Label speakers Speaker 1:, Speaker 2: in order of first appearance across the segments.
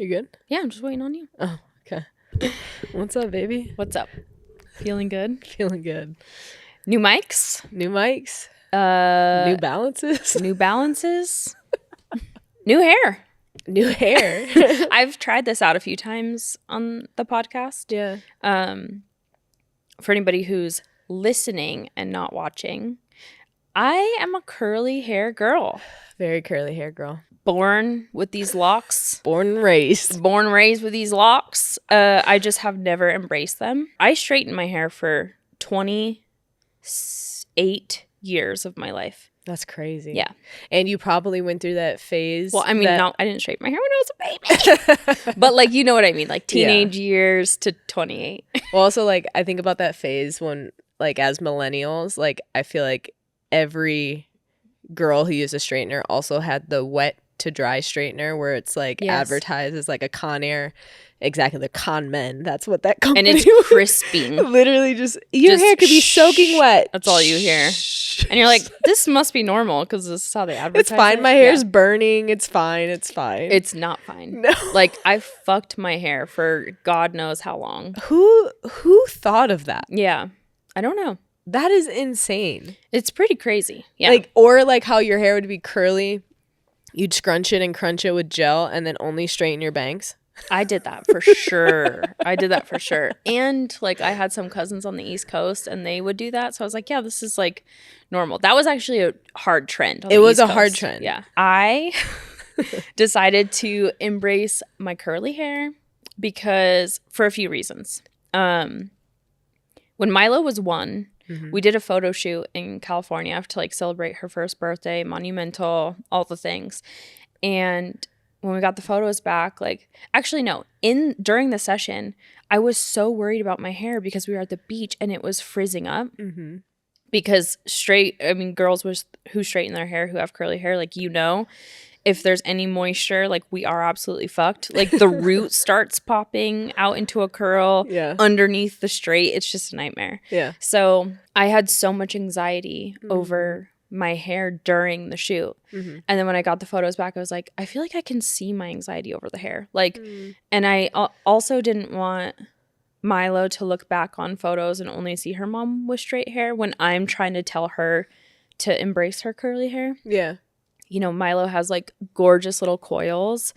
Speaker 1: You good?
Speaker 2: Yeah, I'm just waiting on you.
Speaker 1: Oh, okay. What's up, baby?
Speaker 2: What's up? Feeling good?
Speaker 1: Feeling good.
Speaker 2: New mics?
Speaker 1: New mics?
Speaker 2: New
Speaker 1: New balances?
Speaker 2: New balances? New hair.
Speaker 1: New hair.
Speaker 2: I've tried this out a few times on the podcast.
Speaker 1: Yeah.
Speaker 2: For anybody who's listening and not watching, I am a curly hair girl.
Speaker 1: Very curly hair girl.
Speaker 2: Born with these locks.
Speaker 1: Born and raised.
Speaker 2: Born and raised with these locks. I just have never embraced them. I straightened my hair for 28 years of my life.
Speaker 1: That's crazy.
Speaker 2: Yeah.
Speaker 1: And you probably went through that phase.
Speaker 2: Well, I mean, no, I didn't straighten my hair when I was a baby. But, like, you know what I mean? Like, teenage years to 28.
Speaker 1: Well, also, like, I think about that phase when, like, as millennials, like, I feel like every girl who used a straightener also had the wet to dry straightener where it's, like, advertised as, like, a Conair. Exactly. The con men. That's what that company
Speaker 2: and it's crisping.
Speaker 1: Literally just your hair could be soaking wet.
Speaker 2: That's all you hear. And you're like, this must be normal because this is how they advertise.
Speaker 1: It's fine. My hair's burning. It's fine. It's fine.
Speaker 2: It's not fine.
Speaker 1: No.
Speaker 2: Like, I fucked my hair for God knows how long.
Speaker 1: Who thought of that?
Speaker 2: Yeah. I don't know.
Speaker 1: That is insane.
Speaker 2: It's pretty crazy. Yeah.
Speaker 1: Like, or like how your hair would be curly. You'd scrunch it and crunch it with gel and then only straighten your bangs.
Speaker 2: I did that for sure. And like I had some cousins on the East Coast and they would do that. So I was like, yeah, this is like normal. That was actually a hard trend.
Speaker 1: It was a hard trend.
Speaker 2: Yeah. I decided to embrace my curly hair because for a few reasons. When Milo was 1, we did a photo shoot in California to like celebrate her first birthday, monumental, all the things. And when we got the photos back, like, actually, no, during the session, I was so worried about my hair because we were at the beach and it was frizzing up. Mm-hmm. Because girls who straighten their hair, who have curly hair, like, you know, if there's any moisture, like, we are absolutely fucked. Like, the root starts popping out into a curl underneath the straight. It's just a nightmare. Yeah. So I had so much anxiety over my hair during the shoot. And then when I got the photos back, I was like, I feel like I can see my anxiety over the hair. Like, and I also didn't want Milo to look back on photos and only see her mom with straight hair when I'm trying to tell her to embrace her curly hair. Yeah. You know, Milo has like gorgeous little coils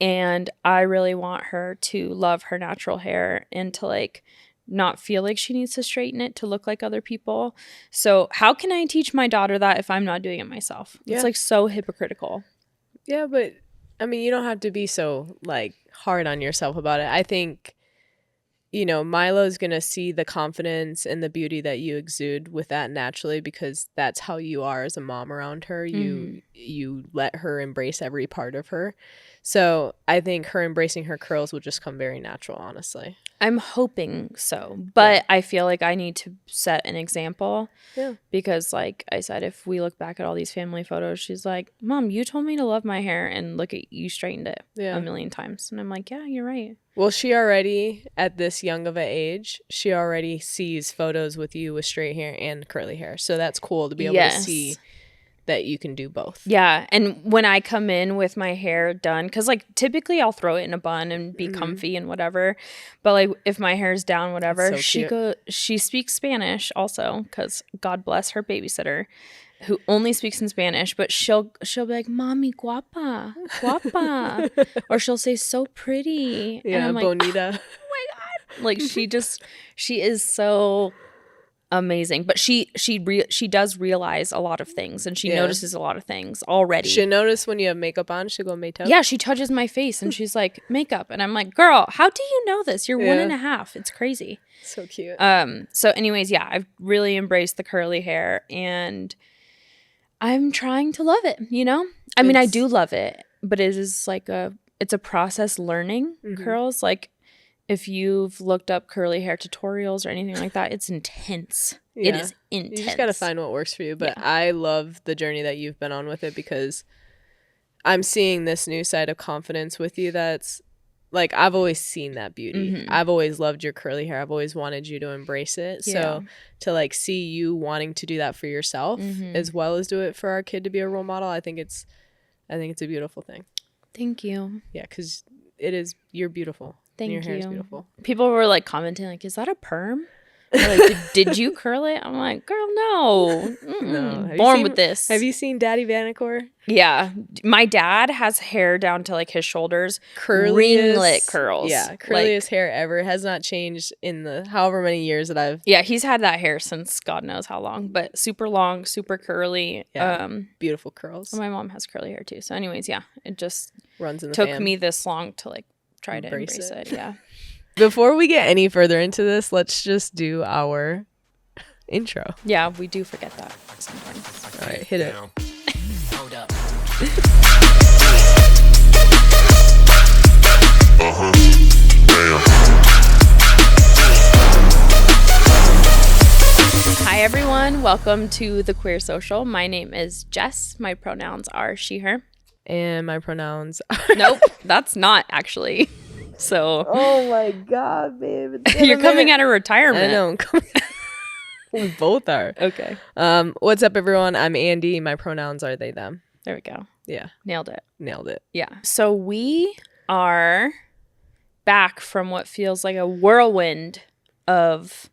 Speaker 2: and I really want her to love her natural hair and to like not feel like she needs to straighten it to look like other people. So how can I teach my daughter that if I'm not doing it myself? Yeah. It's like so hypocritical.
Speaker 1: Yeah, but I mean, you don't have to be so like hard on yourself about it. I think, you know, Milo's going to see the confidence and the beauty that you exude with that naturally because that's how you are as a mom around her. You let her embrace every part of her. So I think her embracing her curls will just come very natural, honestly.
Speaker 2: I'm hoping so, but I feel like I need to set an example because like I said, if we look back at all these family photos, she's like, Mom, you told me to love my hair and look at you straightened it a million times. And I'm like, yeah, you're right.
Speaker 1: Well, she already, at this young of an age, she already sees photos with you with straight hair and curly hair. So that's cool to be able to see that you can do both.
Speaker 2: Yeah. And when I come in with my hair done, because like typically I'll throw it in a bun and be comfy and whatever. But like if my hair's down, whatever, she speaks Spanish also because God bless her babysitter who only speaks in Spanish, but she'll be like, Mommy, guapa, guapa. Or she'll say so pretty.
Speaker 1: Yeah,
Speaker 2: and I'm like,
Speaker 1: bonita.
Speaker 2: Oh my God. Like she is so amazing, but she does realize a lot of things and she notices a lot of things already.
Speaker 1: She'll notice when you have makeup on. She'll go makeup.
Speaker 2: Yeah, she touches my face and she's like, makeup, and I'm like, girl, how do you know this? You're 1.5. It's crazy.
Speaker 1: So cute.
Speaker 2: So anyways, yeah, I've really embraced the curly hair and I'm trying to love it, you know? I mean, I do love it, but it is like it's a process learning curls. Like if you've looked up curly hair tutorials or anything like that, it's intense. Yeah. It is intense.
Speaker 1: You just got to find what works for you. But I love the journey that you've been on with it because I'm seeing this new side of confidence with you that's like, I've always seen that beauty. I've always loved your curly hair. I've always wanted you to embrace it. Yeah. So to like see you wanting to do that for yourself as well as do it for our kid to be a role model, I think it's a beautiful thing.
Speaker 2: Thank you.
Speaker 1: Yeah, because it is. You're beautiful.
Speaker 2: Thank
Speaker 1: Your hair is
Speaker 2: you.
Speaker 1: beautiful.
Speaker 2: People were like commenting, like, "Is that a perm?" Or, like, did you curl it? I'm like, girl, no.
Speaker 1: No.
Speaker 2: Born with this.
Speaker 1: Have you seen Daddy Vanacore?
Speaker 2: Yeah. My dad has hair down to like his shoulders. Ringlet curls.
Speaker 1: Yeah. Curliest hair ever. Has not changed in the however many years that I've.
Speaker 2: Yeah, he's had that hair since God knows how long, but super long, super curly.
Speaker 1: Yeah. Beautiful curls.
Speaker 2: My mom has curly hair too. So anyways, yeah, it just
Speaker 1: runs in the
Speaker 2: took
Speaker 1: fam.
Speaker 2: me this long to like try to embrace it. Yeah.
Speaker 1: Before we get any further into this, let's just do our intro.
Speaker 2: Yeah, we do forget that sometimes.
Speaker 1: All right, hit it.
Speaker 2: Hold up. Hi everyone, welcome to the Queer Social. My name is Jess. My pronouns are she, her.
Speaker 1: And my pronouns are...
Speaker 2: Nope, that's not actually. So,
Speaker 1: oh my God, babe.
Speaker 2: You're coming out of retirement.
Speaker 1: I know. I'm coming. We both are.
Speaker 2: Okay.
Speaker 1: What's up, everyone? I'm Andy. My pronouns are they, them.
Speaker 2: There we go.
Speaker 1: Yeah.
Speaker 2: Nailed it. Yeah. So we are back from what feels like a whirlwind of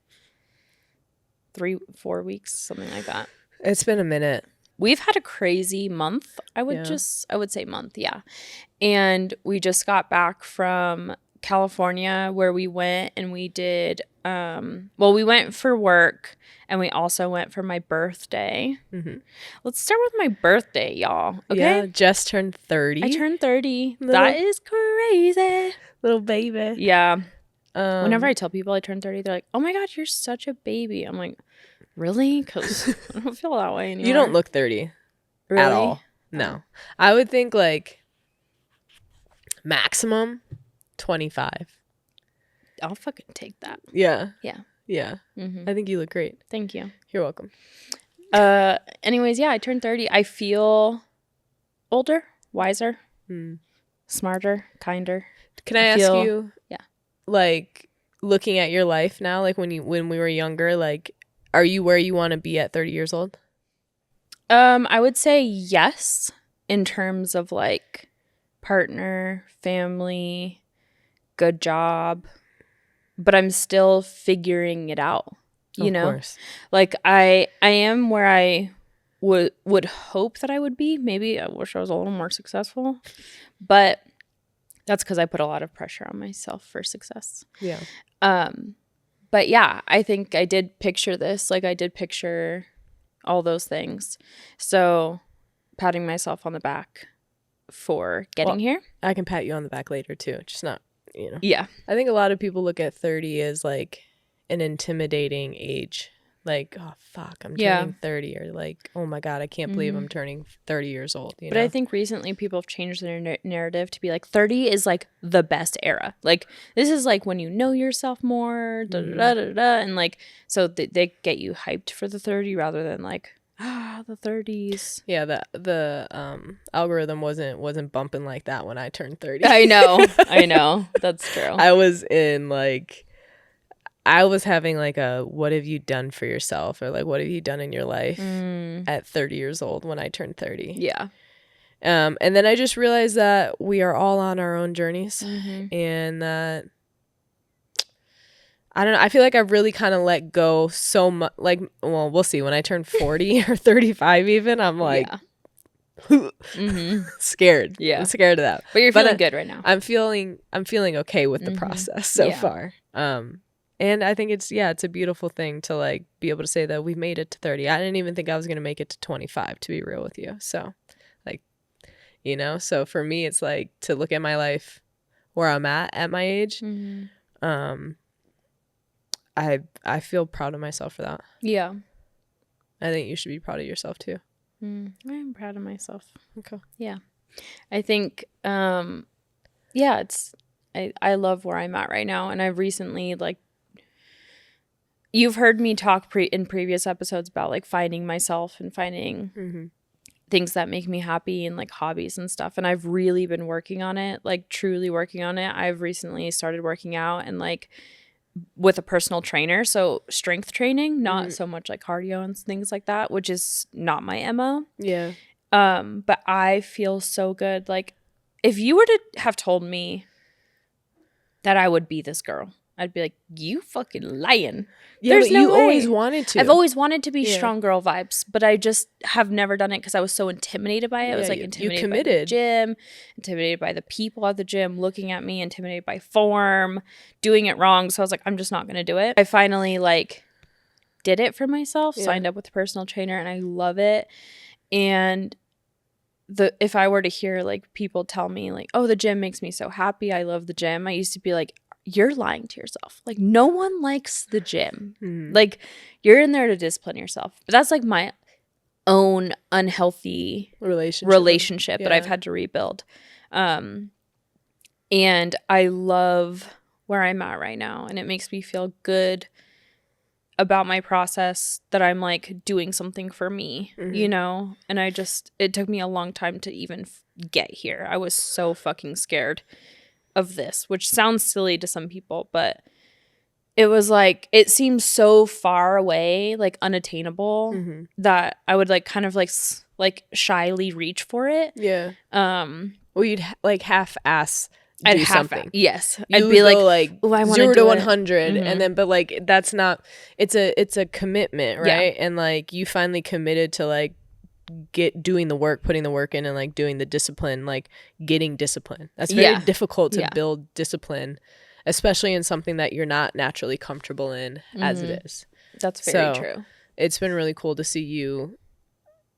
Speaker 2: 3-4 weeks, something like that.
Speaker 1: It's been a minute.
Speaker 2: We've had a crazy month. I would say month, yeah. And we just got back from California where we went and we did we went for work and we also went for my birthday. Mm-hmm. Let's start with my birthday, y'all. Okay.
Speaker 1: Yeah, Jess turned 30.
Speaker 2: I turned 30. That is crazy.
Speaker 1: Little baby.
Speaker 2: Yeah. Whenever I tell people I turned 30, they're like, "Oh my God, you're such a baby." I'm like, really? Because I don't feel that way anymore.
Speaker 1: You don't look 30
Speaker 2: really?
Speaker 1: At all. No. I would think like maximum 25.
Speaker 2: I'll fucking take that.
Speaker 1: Yeah.
Speaker 2: Yeah.
Speaker 1: Yeah.
Speaker 2: Mm-hmm.
Speaker 1: I think you look great.
Speaker 2: Thank you.
Speaker 1: You're welcome.
Speaker 2: Anyways, yeah, I turned 30. I feel older, wiser, smarter, kinder.
Speaker 1: Can I ask you?
Speaker 2: Yeah.
Speaker 1: Like looking at your life now, like when we were younger, like are you where you want to be at 30 years old?
Speaker 2: I would say yes, in terms of like partner, family, good job, but I'm still figuring it out. You know,
Speaker 1: course.
Speaker 2: Like I am where I would hope that I would be. Maybe I wish I was a little more successful, but that's because I put a lot of pressure on myself for success.
Speaker 1: Yeah.
Speaker 2: But yeah, I think I did picture this. Like I did picture all those things. So patting myself on the back for getting here.
Speaker 1: I can pat you on the back later too. Just not,
Speaker 2: Yeah.
Speaker 1: I think a lot of people look at 30 as like an intimidating age. Like, oh, fuck, I'm turning 30. Or like, oh my God, I can't believe I'm turning 30 years old.
Speaker 2: But I think recently people have changed their narrative to be like 30 is like the best era. Like this is like when you know yourself more, and like, so they get you hyped for the 30 rather than like, the 30s.
Speaker 1: Yeah, the algorithm wasn't bumping like that when I turned 30.
Speaker 2: I know. That's true.
Speaker 1: I was having like a what have you done for yourself or like what have you done in your life at 30 years old when I turned 30.
Speaker 2: Yeah.
Speaker 1: And then I just realized that we are all on our own journeys and that I don't know. I feel like I've really kind of let go so much. Like, well, we'll see. When I turn 40 or 35 even, I'm like scared.
Speaker 2: Yeah.
Speaker 1: I'm scared of that.
Speaker 2: But you're feeling good right now.
Speaker 1: I'm feeling okay with the process so far. And I think it's a beautiful thing to like be able to say that we made it to 30. I didn't even think I was going to make it to 25, to be real with you. So like, so for me, it's like to look at my life where I'm at my age. I feel proud of myself for that.
Speaker 2: Yeah.
Speaker 1: I think you should be proud of yourself too.
Speaker 2: I'm proud of myself.
Speaker 1: Okay.
Speaker 2: Yeah. I think, I love where I'm at right now. And I've recently like, you've heard me talk in previous episodes about like finding myself and finding things that make me happy and like hobbies and stuff. And I've really been working on it, like truly working on it. I've recently started working out and like with a personal trainer. So strength training, not so much like cardio and things like that, which is not my MO.
Speaker 1: Yeah.
Speaker 2: But I feel so good. Like if you were to have told me that I would be this girl. I'd be like, you fucking lying.
Speaker 1: Yeah,
Speaker 2: There's
Speaker 1: but
Speaker 2: no
Speaker 1: you
Speaker 2: way.
Speaker 1: always wanted to.
Speaker 2: I've always wanted to be
Speaker 1: Yeah.
Speaker 2: strong girl vibes, but I just have never done it because I was so intimidated by it. I was like intimidated by the gym, intimidated by the people at the gym looking at me, intimidated by form, doing it wrong. So I was like, I'm just not going to do it. I finally like did it for myself, signed up with a personal trainer, and I love it. And if I were to hear like people tell me like, oh, the gym makes me so happy, I love the gym, I used to be like, you're lying to yourself. Like, no one likes the gym. Like, you're in there to discipline yourself. But that's like my own unhealthy relationship that I've had to rebuild. And I love where I'm at right now, and it makes me feel good about my process that I'm like doing something for me, you know? And it took me a long time to even get here. I was so fucking scared of this, which sounds silly to some people, but it was like, it seems so far away, like unattainable, that I would like kind of like shyly reach for it.
Speaker 1: Yeah. Well, you'd like half-ass
Speaker 2: I'd
Speaker 1: do something.
Speaker 2: Yes.
Speaker 1: You'd
Speaker 2: I'd be
Speaker 1: go
Speaker 2: like, oh, I want
Speaker 1: 0
Speaker 2: to
Speaker 1: to 100, and then but like that's not. It's a commitment, right?
Speaker 2: Yeah.
Speaker 1: And like you finally committed to like doing the work, putting the work in, and like doing the discipline, like getting discipline. That's very difficult to build discipline, especially in something that you're not naturally comfortable in as it is.
Speaker 2: That's very true.
Speaker 1: It's been really cool to see you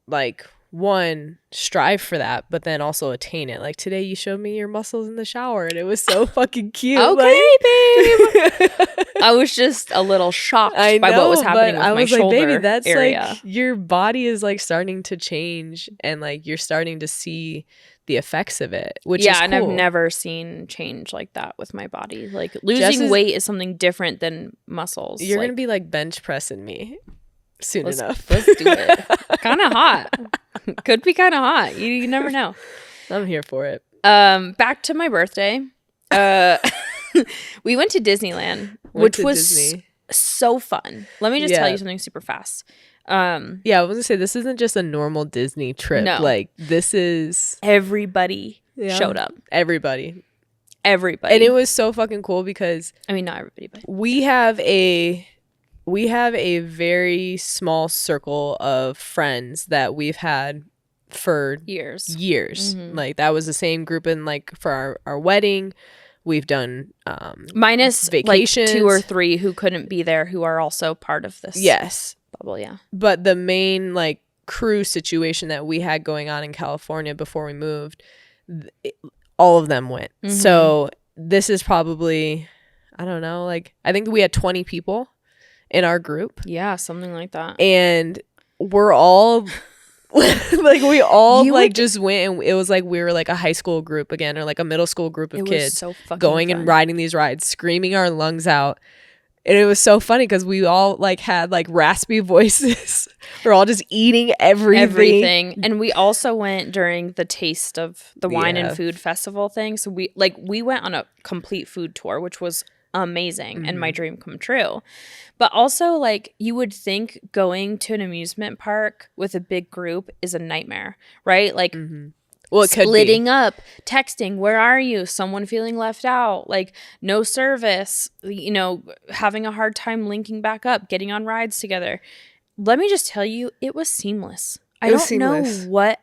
Speaker 1: like one, strive for that, but then also attain it. Like today you showed me your muscles in the shower and it was so fucking cute.
Speaker 2: Okay, babe. I was just a little shocked by what was happening with my shoulder
Speaker 1: baby, that's
Speaker 2: area.
Speaker 1: Like your body is like starting to change and like you're starting to see the effects of it, which is cool.
Speaker 2: And I've never seen change like that with my body. Like losing weight is something different than muscles.
Speaker 1: You're gonna be like bench pressing me soon enough.
Speaker 2: Let's do it. Kind of hot. Could be kind of hot. You never know.
Speaker 1: I'm here for it.
Speaker 2: Back to my birthday. We went to Disneyland, which was so fun. Let me just tell you something super fast.
Speaker 1: I was gonna say this isn't just a normal Disney trip.
Speaker 2: No.
Speaker 1: Like this is
Speaker 2: everybody showed up.
Speaker 1: Everybody.
Speaker 2: And
Speaker 1: it was so fucking cool because
Speaker 2: I mean not everybody, but
Speaker 1: we have a very small circle of friends that we've had for years. Mm-hmm. Like that was the same group in like for our wedding. We've done
Speaker 2: minus
Speaker 1: vacations.
Speaker 2: Like 2 or 3 who couldn't be there who are also part of this.
Speaker 1: Yes.
Speaker 2: Bubble, yeah.
Speaker 1: But the main like crew situation that we had going on in California before we moved, all of them went. Mm-hmm. So this is probably, I don't know, like I think we had 20 people in our group.
Speaker 2: Yeah, something like that.
Speaker 1: And we're all like we all just went, and it was like we were like a high school group again, or like a middle school group of kids
Speaker 2: so
Speaker 1: going
Speaker 2: fun.
Speaker 1: And riding these rides, screaming our lungs out. And it was so funny because we all like had like raspy voices. We're all just eating everything.
Speaker 2: And we also went during the Taste of the Wine and Food Festival thing. So we went on a complete food tour, which was amazing and my dream come true. But also like you would think going to an amusement park with a big group is a nightmare, right? Like
Speaker 1: well, it
Speaker 2: splitting up, texting, where are you? Someone feeling left out, like no service, you know, having a hard time linking back up, getting on rides together. Let me just tell you, it was seamless. I don't know what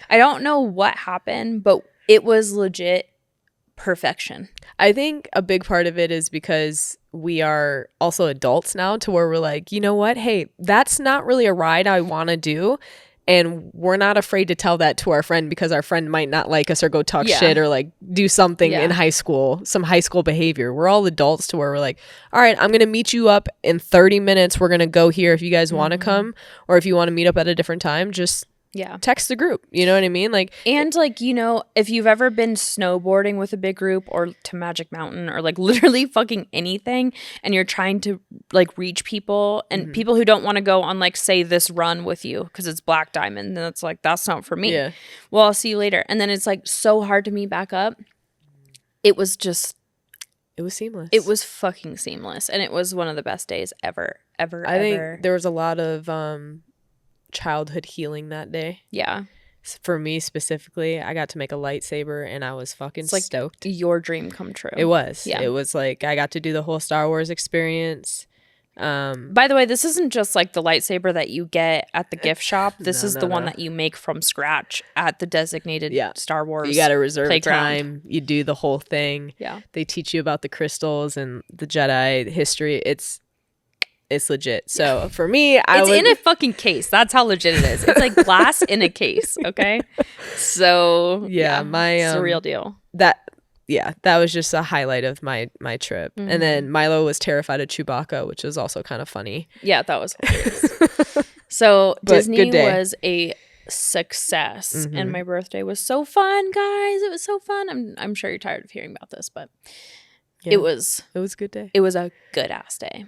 Speaker 2: I don't know what happened, but it was legit perfection.
Speaker 1: I think a big part of it is because we are also adults now to where we're like, you know what? Hey, that's not really a ride I want to do. And we're not afraid to tell that to our friend because our friend might not like us or go talk shit or like do something in high school, some high school behavior. We're all adults to where we're like, all right, I'm going to meet you up in 30 minutes. We're going to go here if you guys want to come, or if you want to meet up at a different time, just text the group. You know what I mean? Like,
Speaker 2: and like, you know, if you've ever been snowboarding with a big group or to Magic Mountain or like literally fucking anything, and you're trying to like reach people and people who don't want to go on like say this run with you because it's Black Diamond, and it's like, that's not for me. Yeah. Well, I'll see you later. And then it's like so hard to meet back up. It was seamless. It was fucking seamless. And it was one of the best days ever.
Speaker 1: I think there was a lot of childhood healing that day.
Speaker 2: Yeah.
Speaker 1: For me specifically, I got to make a lightsaber and I was fucking
Speaker 2: like
Speaker 1: stoked.
Speaker 2: Your dream come true.
Speaker 1: It was.
Speaker 2: Yeah.
Speaker 1: It was like I got to do the whole Star Wars experience.
Speaker 2: By the way, this isn't just like the lightsaber that you get at the gift shop. This
Speaker 1: No,
Speaker 2: is
Speaker 1: no,
Speaker 2: the one
Speaker 1: no.
Speaker 2: that you make from scratch at the designated Star Wars.
Speaker 1: You got to reserve
Speaker 2: playground.
Speaker 1: time. You do the whole thing.
Speaker 2: Yeah.
Speaker 1: They teach you about the crystals and the Jedi history. It's legit. So for me,
Speaker 2: it's in a fucking case. That's how legit it is. It's like glass in a case. Okay. So
Speaker 1: yeah,
Speaker 2: it's a real deal.
Speaker 1: That was just a highlight of my trip.
Speaker 2: Mm-hmm.
Speaker 1: And then Milo was terrified of Chewbacca, which was also kind of funny.
Speaker 2: Yeah, that was hilarious. So Disney was a success, and my birthday was so fun, guys. It was so fun. I'm sure you're tired of hearing about this, but it was
Speaker 1: a good day.
Speaker 2: It was a good ass day.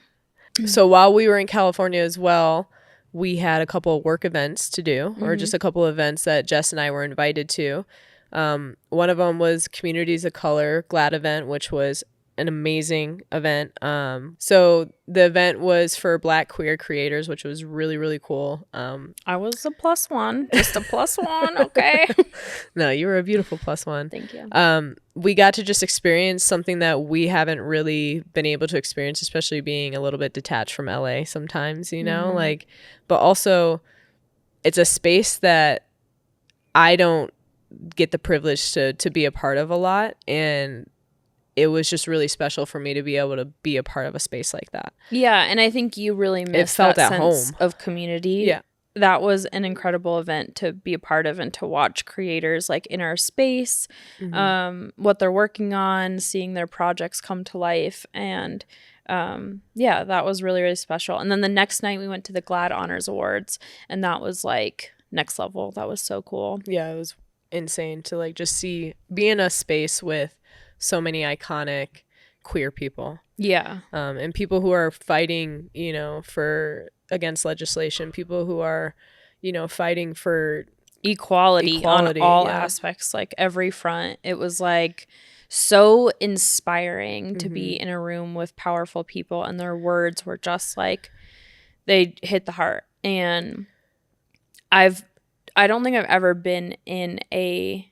Speaker 1: So while we were in California as well, we had a couple of work events to do, or just a couple of events that Jess and I were invited to. One of them was Communities of Color GLAD event, which was an amazing event. So the event was for Black queer creators, which was really, really cool.
Speaker 2: I was a +1, just a +1. Okay.
Speaker 1: No, you were a beautiful +1.
Speaker 2: Thank you.
Speaker 1: We got to just experience something that we haven't really been able to experience, especially being a little bit detached from LA sometimes, you know, like, but also it's a space that I don't get the privilege to be a part of a lot. And it was just really special for me to be able to be a part of a space like that.
Speaker 2: Yeah, and I think you really missed that sense of community.
Speaker 1: Yeah.
Speaker 2: That was an incredible event to be a part of and to watch creators like in our space, what they're working on, seeing their projects come to life. And that was really, really special. And then the next night we went to the GLAD Honors Awards, and that was like next level. That was so cool.
Speaker 1: Yeah, it was insane to like just be in a space with so many iconic queer people.
Speaker 2: Yeah.
Speaker 1: And people who are fighting, you know, against legislation, people who are, you know, fighting for
Speaker 2: equality on all aspects, like every front. It was like so inspiring to be in a room with powerful people, and their words were just like, they hit the heart. And I don't think I've ever been in a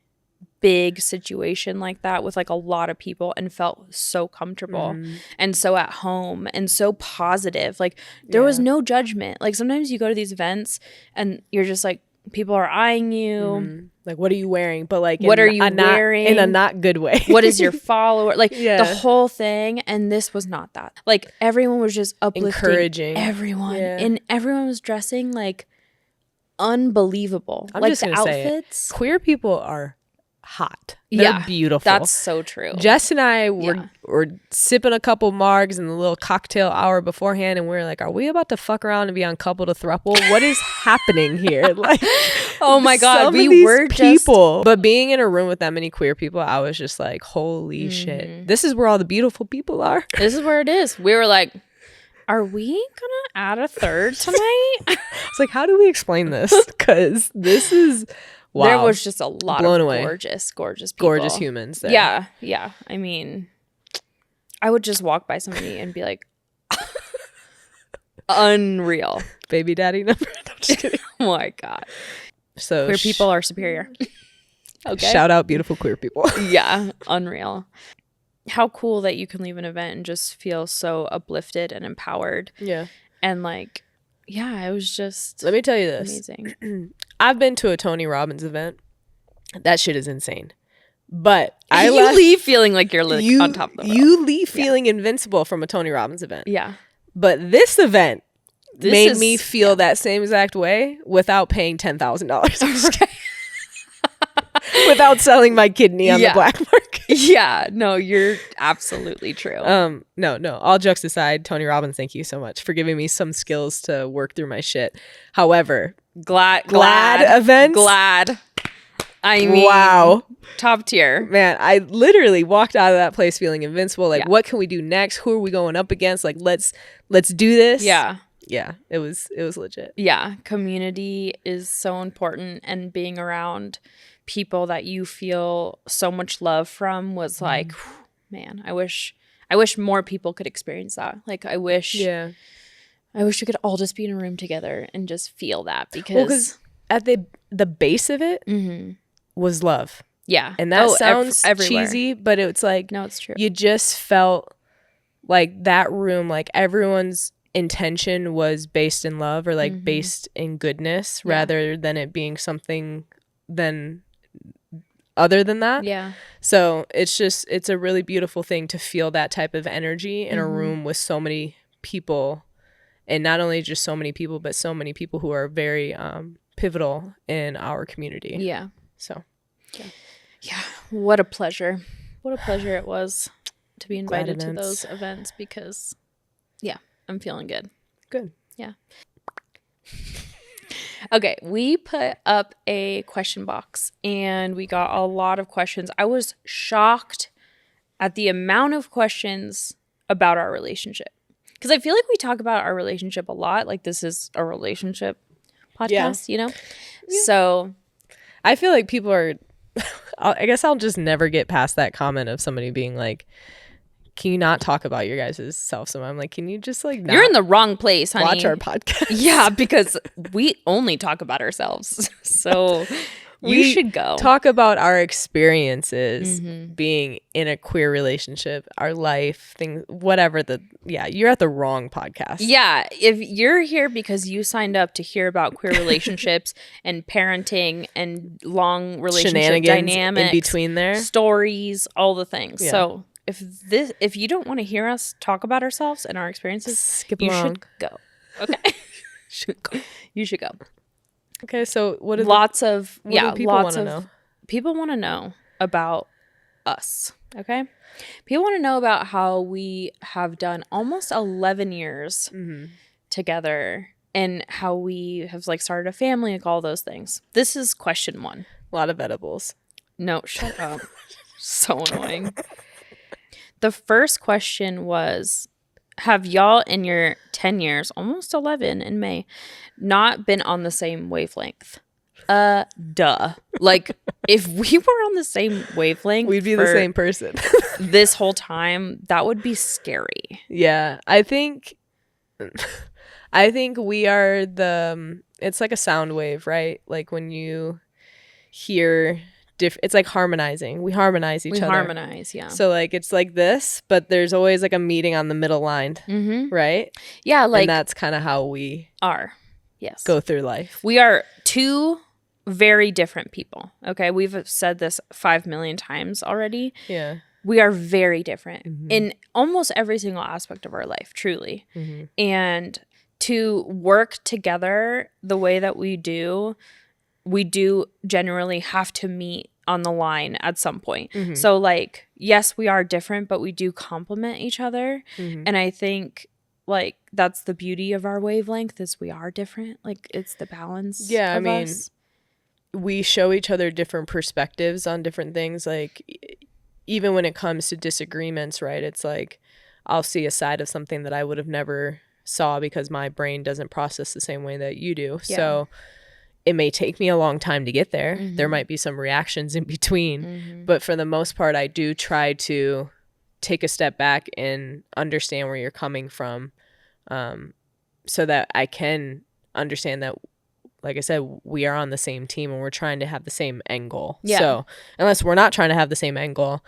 Speaker 2: big situation like that with like a lot of people and felt so comfortable and so at home and so positive. Like there was no judgment. Like sometimes you go to these events and you're just like, people are eyeing you.
Speaker 1: Like, what are you wearing? But like,
Speaker 2: what are you wearing?
Speaker 1: In a not good way.
Speaker 2: What is your follower? Like the whole thing. And this was not that. Like everyone was just uplifting,
Speaker 1: encouraging
Speaker 2: everyone. And everyone was dressing like unbelievable.
Speaker 1: I'm
Speaker 2: like
Speaker 1: just
Speaker 2: the
Speaker 1: gonna
Speaker 2: outfits.
Speaker 1: Queer people are hot. They're beautiful.
Speaker 2: That's so true.
Speaker 1: Jess and I were sipping a couple margs in the little cocktail hour beforehand, and we were like, are we about to fuck around and be on couple to throuple? What is happening here? Like,
Speaker 2: oh my God, we were
Speaker 1: people. But being in a room with that many queer people, I was just like, holy shit. This is where all the beautiful people are.
Speaker 2: This is where it is. We were like, are we gonna add a third tonight?
Speaker 1: It's like, how do we explain this? Because this is... Wow.
Speaker 2: There was just a lot
Speaker 1: Blown
Speaker 2: of
Speaker 1: away.
Speaker 2: gorgeous people.
Speaker 1: Gorgeous humans there.
Speaker 2: Yeah. I mean, I would just walk by somebody and be like, unreal.
Speaker 1: Baby daddy number. No, I'm just kidding.
Speaker 2: Oh my God.
Speaker 1: So
Speaker 2: queer people are superior. Okay.
Speaker 1: Shout out beautiful queer people.
Speaker 2: Yeah. Unreal. How cool that you can leave an event and just feel so uplifted and empowered.
Speaker 1: Yeah.
Speaker 2: And like, yeah, it was just...
Speaker 1: Let me tell you this.
Speaker 2: Amazing.
Speaker 1: I've been to a Tony Robbins event. That shit is insane. But
Speaker 2: you leave feeling like you're on top of the world.
Speaker 1: You leave feeling invincible from a Tony Robbins event.
Speaker 2: Yeah.
Speaker 1: But this event made me feel that same exact way without paying $10,000. Without selling my kidney on the black market.
Speaker 2: Yeah, no, you're absolutely true.
Speaker 1: No. All jokes aside, Tony Robbins, thank you so much for giving me some skills to work through my shit. However,
Speaker 2: glad
Speaker 1: events.
Speaker 2: Glad. I mean,
Speaker 1: wow.
Speaker 2: Top tier.
Speaker 1: Man, I literally walked out of that place feeling invincible. Like, what can we do next? Who are we going up against? Like, let's do this.
Speaker 2: Yeah.
Speaker 1: Yeah, it was legit.
Speaker 2: Yeah, community is so important, and being around people that you feel so much love from was like, man, I wish more people could experience that. Like, I wish we could all just be in a room together and just feel that, because
Speaker 1: at the base of it was love.
Speaker 2: Yeah.
Speaker 1: And that sounds cheesy, but it's like,
Speaker 2: no, it's true.
Speaker 1: You just felt like that room, like everyone's intention was based in love, or like based in goodness, rather than it being something other than that.
Speaker 2: Yeah.
Speaker 1: So it's a really beautiful thing to feel that type of energy in a room with so many people, and not only just so many people, but so many people who are very pivotal in our community.
Speaker 2: Yeah.
Speaker 1: So
Speaker 2: yeah, what a pleasure it was to be invited to those events, because I'm feeling good. Yeah. Okay, we put up a question box and we got a lot of questions. I was shocked at the amount of questions about our relationship, because I feel like we talk about our relationship a lot. Like, this is a relationship podcast, you know? Yeah. So
Speaker 1: I feel like people are I guess I'll just never get past that comment of somebody being like, can you not talk about your guys' self? So I'm like, can you just like not
Speaker 2: you're in the wrong place, honey.
Speaker 1: Watch our podcast.
Speaker 2: Yeah, because we only talk about ourselves. So you should go.
Speaker 1: Talk about our experiences being in a queer relationship, our life, things, whatever. You're at the wrong podcast.
Speaker 2: Yeah, if you're here because you signed up to hear about queer relationships and parenting and long relationship dynamics,
Speaker 1: in between there,
Speaker 2: stories, all the things. Yeah. So if you don't want to hear us talk about ourselves and our experiences,
Speaker 1: skip
Speaker 2: you
Speaker 1: along.
Speaker 2: should go. Okay. You should go.
Speaker 1: Okay, so what do people want to know?
Speaker 2: People want to know about us, okay? People want to know about how we have done almost 11 years together, and how we have like started a family, like all those things. This is question 1.
Speaker 1: A lot of edibles.
Speaker 2: No, shut up. So annoying. The first question was, have y'all in your 10 years, almost 11 in May, not been on the same wavelength? Duh. Like, if we were on the same wavelength,
Speaker 1: we'd be the same person.
Speaker 2: This whole time, that would be scary.
Speaker 1: Yeah, I think we are it's like a sound wave, right? Like when you hear it's like harmonizing. We harmonize each other. We
Speaker 2: harmonize, yeah.
Speaker 1: So like it's like this, but there's always like a meeting on the middle line, right?
Speaker 2: Yeah, like,
Speaker 1: and that's kind of how we
Speaker 2: are. Yes.
Speaker 1: Go through life.
Speaker 2: We are two very different people. Okay, we've said this 5 million times already.
Speaker 1: Yeah.
Speaker 2: We are very different in almost every single aspect of our life, truly. And to work together the way that we do generally have to meet on the line at some point. So like, yes, we are different, but we do complement each other. And I think like that's the beauty of our wavelength, is we are different. Like, it's the balance.
Speaker 1: Yeah,
Speaker 2: of
Speaker 1: I mean,
Speaker 2: us.
Speaker 1: We show each other different perspectives on different things. Like, even when it comes to disagreements, right? It's like I'll see a side of something that I would have never saw because my brain doesn't process the same way that you do. Yeah. So it may take me a long time to get there. There might be some reactions in between. But for the most part, I do try to take a step back and understand where you're coming from, so that I can understand that, like I said, we are on the same team and we're trying to have the same end goal. Yeah. So unless we're not trying to have the same end goal,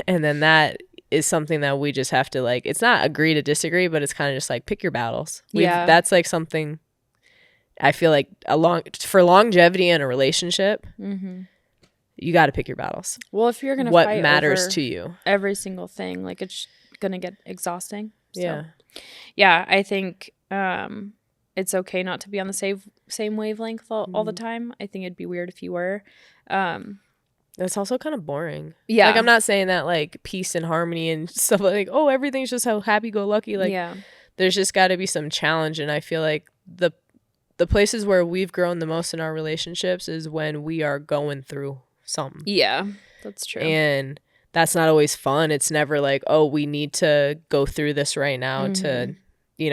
Speaker 1: and then that is something that we just have to, like, it's not agree to disagree, but it's kind of just like pick your battles. Yeah. That's like something I feel like for longevity in a relationship, you got to pick your battles.
Speaker 2: Well, if you're going to
Speaker 1: what
Speaker 2: fight
Speaker 1: matters
Speaker 2: over
Speaker 1: to you,
Speaker 2: every single thing, like, it's going to get exhausting. So.
Speaker 1: Yeah.
Speaker 2: Yeah. I think, it's okay not to be on the same wavelength all the time. I think it'd be weird if you were.
Speaker 1: It's also kind of boring.
Speaker 2: Yeah.
Speaker 1: Like, I'm not saying that like peace and harmony and stuff like, oh, everything's just how happy-go-lucky. Like, there's just got to be some challenge. And I feel like the places where we've grown the most in our relationships is when we are going through something. Yeah, that's true. And that's not always fun. It's never like, oh, we need to go through this right now to,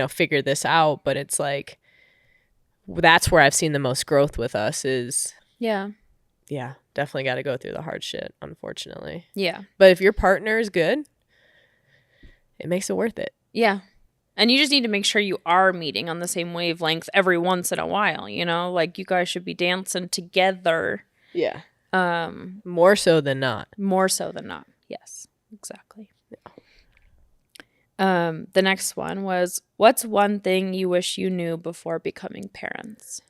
Speaker 1: figure this out. But it's like, that's where I've seen the most growth with us is. Yeah, definitely got to go through the hard shit, unfortunately. Yeah. But if your partner is good, it makes it worth it.
Speaker 2: Yeah. And you just need to make sure you are meeting on the same wavelength every once in a while, you know? Like, you guys should be dancing together.
Speaker 1: Yeah. More so than not.
Speaker 2: More so than not. Yes, exactly. The next one was, what's one thing you wish you knew before becoming parents?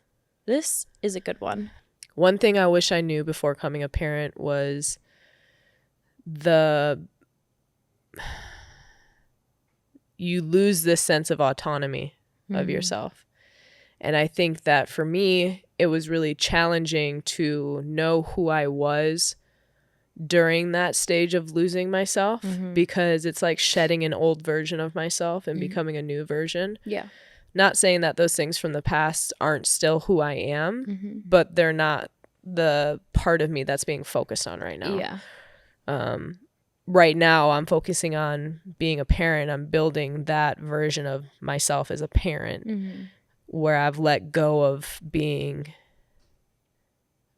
Speaker 2: This is a good one.
Speaker 1: One thing I wish I knew before becoming a parent was you lose this sense of autonomy of yourself. And I think that for me, it was really challenging to know who I was during that stage of losing myself, because it's like shedding an old version of myself and becoming a new version.
Speaker 2: Yeah.
Speaker 1: Not saying that those things from the past aren't still who I am, but they're not the part of me that's being focused on right now.
Speaker 2: Yeah.
Speaker 1: Right now, I'm focusing on being a parent. I'm building that version of myself as a parent, where I've let go of being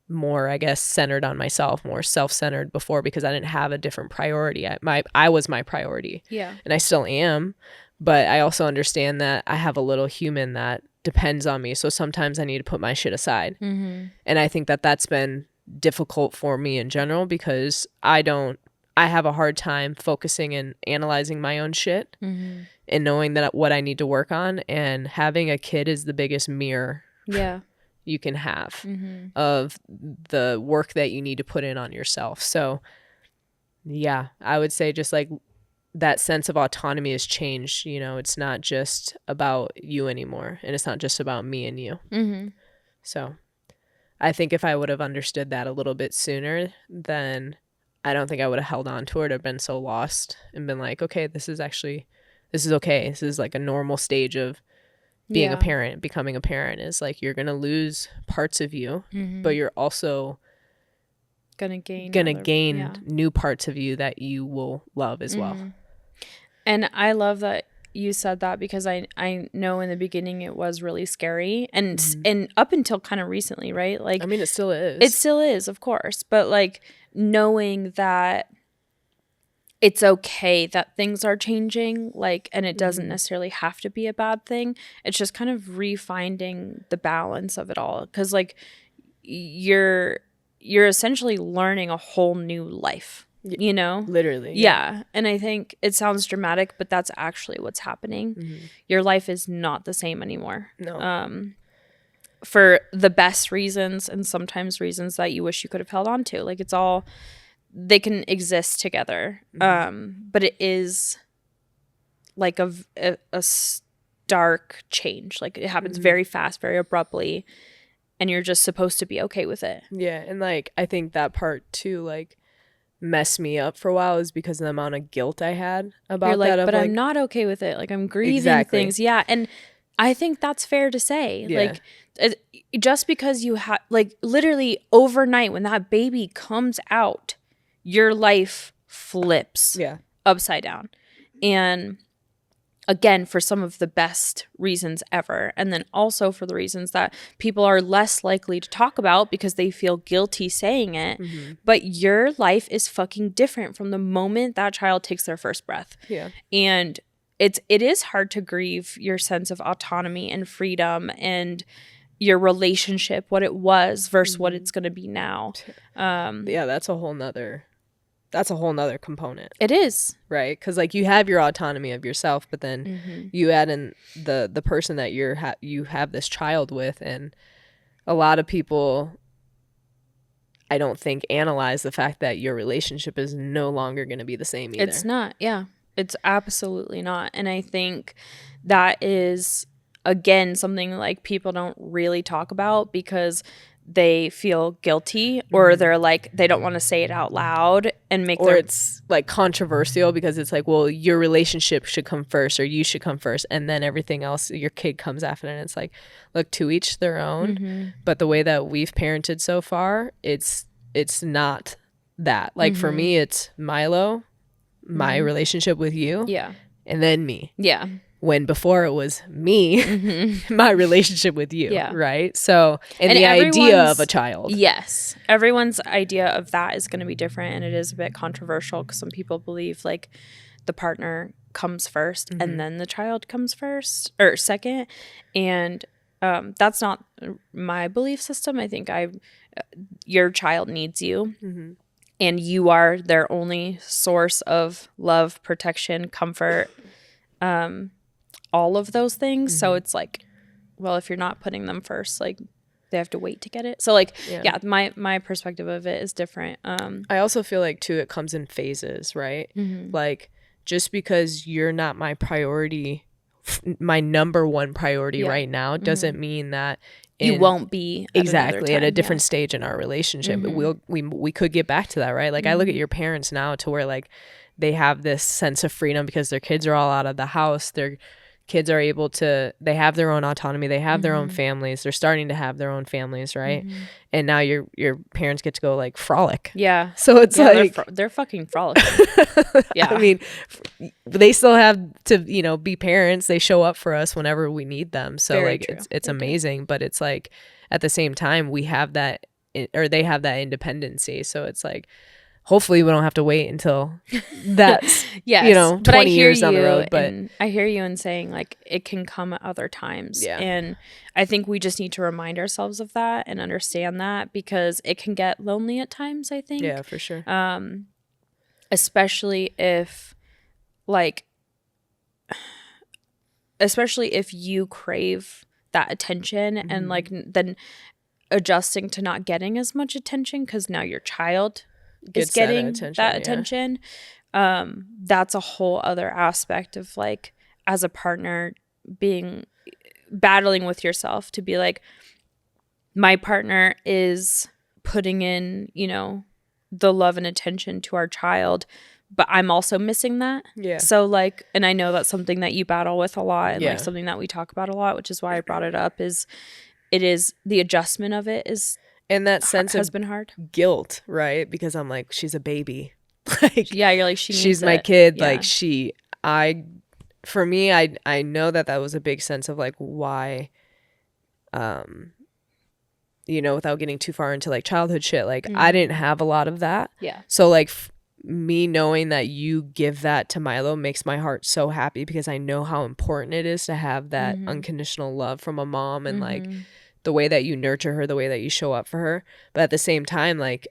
Speaker 1: more, I guess, centered on myself, more self-centered before, because I didn't have a different priority. I was my priority.
Speaker 2: Yeah.
Speaker 1: And I still am, but I also understand that I have a little human that depends on me. So sometimes I need to put my shit aside. And I think that that's been difficult for me in general, because I have a hard time focusing and analyzing my own shit and knowing that what I need to work on. And having a kid is the biggest mirror you can have of the work that you need to put in on yourself. So yeah, I would say just like that sense of autonomy has changed. You know, it's not just about you anymore, and it's not just about me and you. So I think if I would have understood that a little bit sooner, then I don't think I would have held on to it or been so lost and been like, okay, this is okay. This is like a normal stage of being a parent. Becoming a parent is like, you're going to lose parts of you, but you're also
Speaker 2: going to
Speaker 1: gain new parts of you that you will love as well.
Speaker 2: And I love that you said that, because I know in the beginning it was really scary, and up until kind of recently, right? Like,
Speaker 1: I mean, it still is.
Speaker 2: It still is, of course. But like, knowing that it's okay that things are changing, like, and it doesn't necessarily have to be a bad thing. It's just kind of refinding the balance of it all. Because like, you're essentially learning a whole new life, you know?
Speaker 1: Literally.
Speaker 2: Yeah. And I think it sounds dramatic, but that's actually what's happening. Your life is not the same anymore.
Speaker 1: No.
Speaker 2: For the best reasons, and sometimes reasons that you wish you could have held on to. Like, it's all, they can exist together. But it is like a stark change. Like, it happens very fast, very abruptly, and you're just supposed to be okay with it.
Speaker 1: Yeah. And like, I think that part too, like, messed me up for a while, is because of the amount of guilt I had about
Speaker 2: You're like,
Speaker 1: that.
Speaker 2: but I'm not okay with it. Like, I'm grieving things. Yeah. And I think that's fair to say.
Speaker 1: Yeah.
Speaker 2: Like, just because you have, like, literally overnight when that baby comes out, your life flips upside down. And again, for some of the best reasons ever. And then also for the reasons that people are less likely to talk about because they feel guilty saying it. But your life is fucking different from the moment that child takes their first breath.
Speaker 1: Yeah.
Speaker 2: And it is hard to grieve your sense of autonomy and freedom and your relationship, what it was versus what it's going to be now.
Speaker 1: Yeah, that's a whole nother component.
Speaker 2: It is.
Speaker 1: Right? Because like, you have your autonomy of yourself, but then you add in the person that you have this child with, and a lot of people, I don't think, analyze the fact that your relationship is no longer going to be the same either.
Speaker 2: It's not. Yeah. It's absolutely not. And I think that is, again, something like people don't really talk about because they feel guilty, or they're like, they don't want to say it out loud and make
Speaker 1: it's like controversial, because it's like, well, your relationship should come first, or you should come first, and then everything else, your kid comes after. And it's like, look, to each their own. But the way that we've parented so far, it's not that. Like, for me, it's Milo, my relationship with you, and then me. When before it was me, my relationship with you, right? So, and the idea of a child.
Speaker 2: Yes. Everyone's idea of that is going to be different, and it is a bit controversial because some people believe, like, the partner comes first and then the child comes first or second. And that's not my belief system. I think your child needs you and you are their only source of love, protection, comfort, all of those things. So it's like, well, if you're not putting them first, like they have to wait to get it. So like, yeah, my perspective of it is different.
Speaker 1: I also feel like too, it comes in phases, right? Like just because you're not my priority, my number one priority right now, doesn't mean that
Speaker 2: you won't be
Speaker 1: exactly at a different stage in our relationship. We could get back to that, right? Like I look at your parents now to where like they have this sense of freedom because their kids are all out of the house. Their kids are able to, they have their own autonomy. They have their own families. They're starting to have their own families, right? And now your parents get to go like frolic.
Speaker 2: Yeah.
Speaker 1: So it's like
Speaker 2: they're fucking frolicking. Yeah.
Speaker 1: I mean, they still have to, be parents. They show up for us whenever we need them. So
Speaker 2: Very
Speaker 1: like
Speaker 2: true.
Speaker 1: it's amazing, but it's like at the same time we have that, or they have that independency. So it's like hopefully we don't have to wait until that's 20 years down the road. But
Speaker 2: I hear you in saying like it can come at other times.
Speaker 1: Yeah.
Speaker 2: And I think we just need to remind ourselves of that and understand that because it can get lonely at times, I think.
Speaker 1: Yeah, for sure.
Speaker 2: Especially if you crave that attention and like then adjusting to not getting as much attention because now your child is getting that attention. That's a whole other aspect of like as a partner battling with yourself to be like, my partner is putting in, the love and attention to our child, but I'm also missing that.
Speaker 1: Yeah.
Speaker 2: So like, and I know that's something that you battle with a lot and like something that we talk about a lot, which is why I brought it up is the adjustment of it is,
Speaker 1: and that sense
Speaker 2: has
Speaker 1: of
Speaker 2: been hard.
Speaker 1: Guilt, right? Because I'm like, she's a baby. Like,
Speaker 2: yeah, you're like, she's
Speaker 1: my kid. Yeah. Like for me, I know that was a big sense of like why, without getting too far into like childhood shit, like I didn't have a lot of that.
Speaker 2: Yeah.
Speaker 1: So like me knowing that you give that to Milo makes my heart so happy because I know how important it is to have that unconditional love from a mom and like the way that you nurture her, the way that you show up for her. But at the same time, like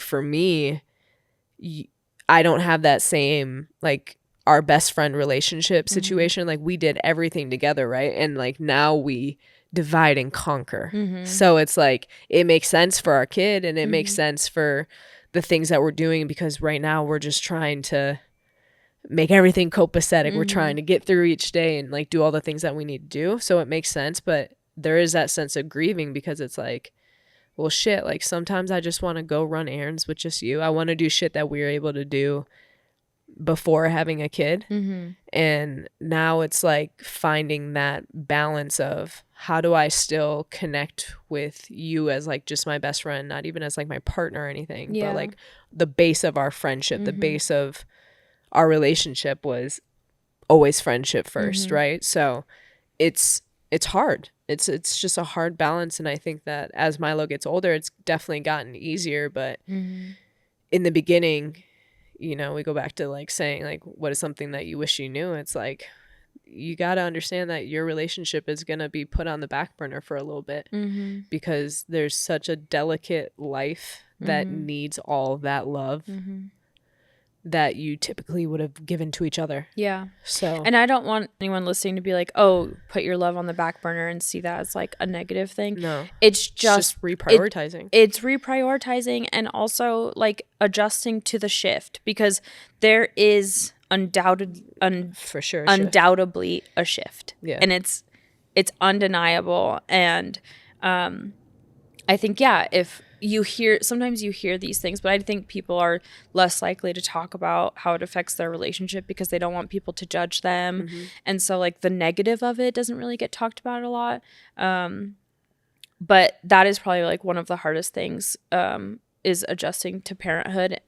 Speaker 1: for me, I don't have that same like our best friend relationship situation. Like we did everything together, right? And like now we divide and conquer. So it's like it makes sense for our kid and it makes sense for the things that we're doing because right now we're just trying to make everything copacetic. We're trying to get through each day and like do all the things that we need to do. So it makes sense, but there is that sense of grieving because it's like, well, shit, like sometimes I just want to go run errands with just you. I want to do shit that we were able to do before having a kid. And now it's like finding that balance of how do I still connect with you as like just my best friend, not even as like my partner or anything, but like the base of our friendship, the base of our relationship was always friendship first, right? So it's hard. It's just a hard balance. And I think that as Milo gets older, it's definitely gotten easier. But in the beginning, we go back to like saying like, what is something that you wish you knew? It's like, you got to understand that your relationship is going to be put on the back burner for a little bit because there's such a delicate life that needs all of that love that you typically would have given to each other.
Speaker 2: Yeah.
Speaker 1: So,
Speaker 2: and I don't want anyone listening to be like, oh, put your love on the back burner and see that as like a negative thing.
Speaker 1: No.
Speaker 2: It's just
Speaker 1: reprioritizing.
Speaker 2: It's reprioritizing and also like adjusting to the shift because there is
Speaker 1: for sure
Speaker 2: undoubtedly a shift.
Speaker 1: Yeah.
Speaker 2: And it's undeniable. And I think, if sometimes you hear these things, but I think people are less likely to talk about how it affects their relationship because they don't want people to judge them. And so like the negative of it doesn't really get talked about a lot. But that is probably like one of the hardest things is adjusting to parenthood,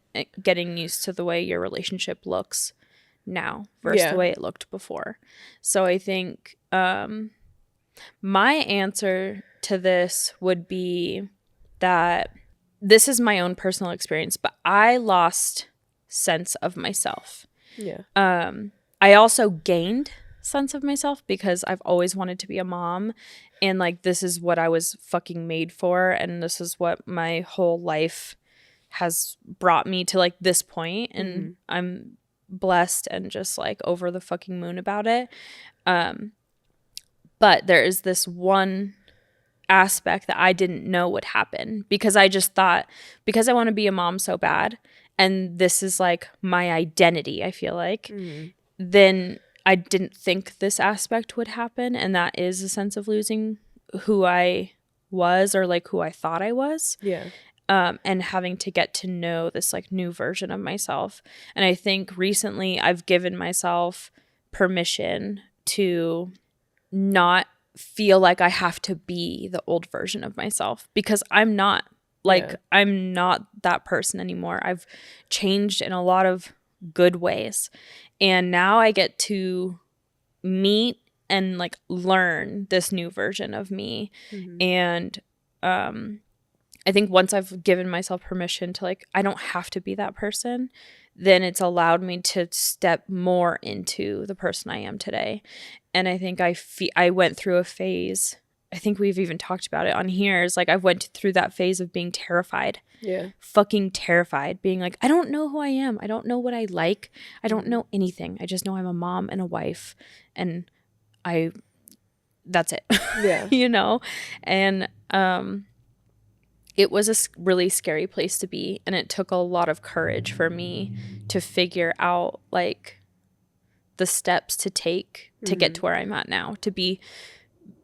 Speaker 2: getting used to the way your relationship looks now versus the way it looked before. So I think my answer to this would be that this is my own personal experience, but I lost sense of myself.
Speaker 1: Yeah.
Speaker 2: I also gained sense of myself because I've always wanted to be a mom, and like this is what I was fucking made for, and this is what my whole life has brought me to like this point, and I'm blessed and just like over the fucking moon about it. But there is this one aspect that I didn't know would happen because I just thought, because I want to be a mom so bad and this is like my identity, I feel like, then I didn't think this aspect would happen, and that is a sense of losing who I was or like who I thought I was.
Speaker 1: Yeah.
Speaker 2: And having to get to know this like new version of myself. And I think recently I've given myself permission to not feel like I have to be the old version of myself, because I'm not. Like, I'm not that person anymore. I've changed in a lot of good ways. And now I get to meet and like learn this new version of me. And I think once I've given myself permission to like, I don't have to be that person, then it's allowed me to step more into the person I am today. And I think I went through a phase, I think we've even talked about it on here, is like I went through that phase of being terrified.
Speaker 1: Yeah.
Speaker 2: Fucking terrified. Being like, I don't know who I am. I don't know what I like. I don't know anything. I just know I'm a mom and a wife. And that's it.
Speaker 1: Yeah.
Speaker 2: You know? And it was a really scary place to be. And it took a lot of courage for me to figure out like the steps to take to get to where I'm at now, to be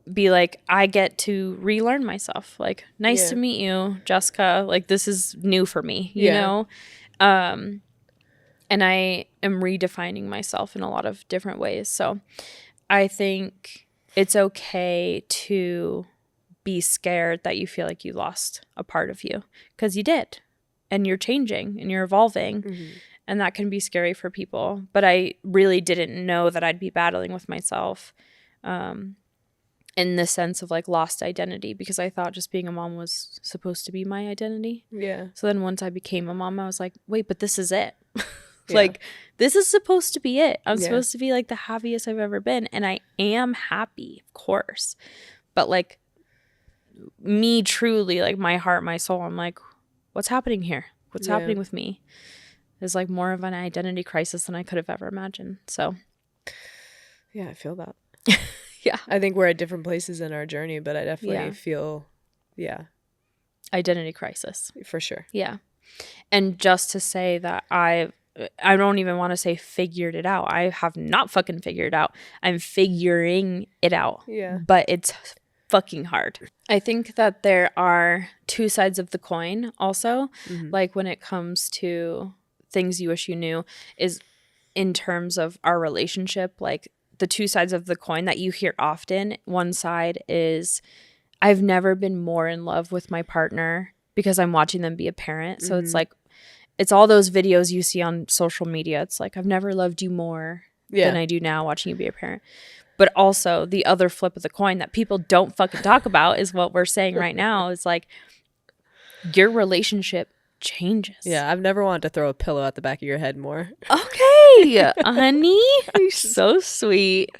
Speaker 2: like, I get to relearn myself. Like, nice to meet you, Jessica. Like, this is new for me, you know? And I am redefining myself in a lot of different ways. So I think it's okay to be scared that you feel like you lost a part of you, because you did. And you're changing and you're evolving. And that can be scary for people. But I really didn't know that I'd be battling with myself. In the sense of like lost identity, because I thought just being a mom was supposed to be my identity.
Speaker 1: Yeah.
Speaker 2: So then once I became a mom, I was like, wait, but this is it. Like, this is supposed to be it. I'm supposed to be like the happiest I've ever been. And I am happy, of course. But like me truly, like my heart, my soul, I'm like, what's happening here? What's happening with me? It's like more of an identity crisis than I could have ever imagined. So.
Speaker 1: Yeah, I feel that.
Speaker 2: Yeah.
Speaker 1: I think we're at different places in our journey, but I definitely feel,
Speaker 2: identity crisis.
Speaker 1: for sure.
Speaker 2: Yeah. And just to say that I don't even want to say figured it out. I have not fucking figured it out. I'm figuring it out.
Speaker 1: Yeah.
Speaker 2: But it's fucking hard. I think that there are two sides of the coin also. Like when it comes to things you wish you knew, is in terms of our relationship, like the two sides of the coin that you hear often. One side is, I've never been more in love with my partner because I'm watching them be a parent. So it's like, it's all those videos you see on social media. It's like, I've never loved you more than I do now watching you be a parent. But also the other flip of the coin that people don't fucking talk about is what we're saying right now, is like, your relationship changes.
Speaker 1: Yeah, I've never wanted to throw a pillow at the back of your head more.
Speaker 2: Okay, honey. You're so sweet.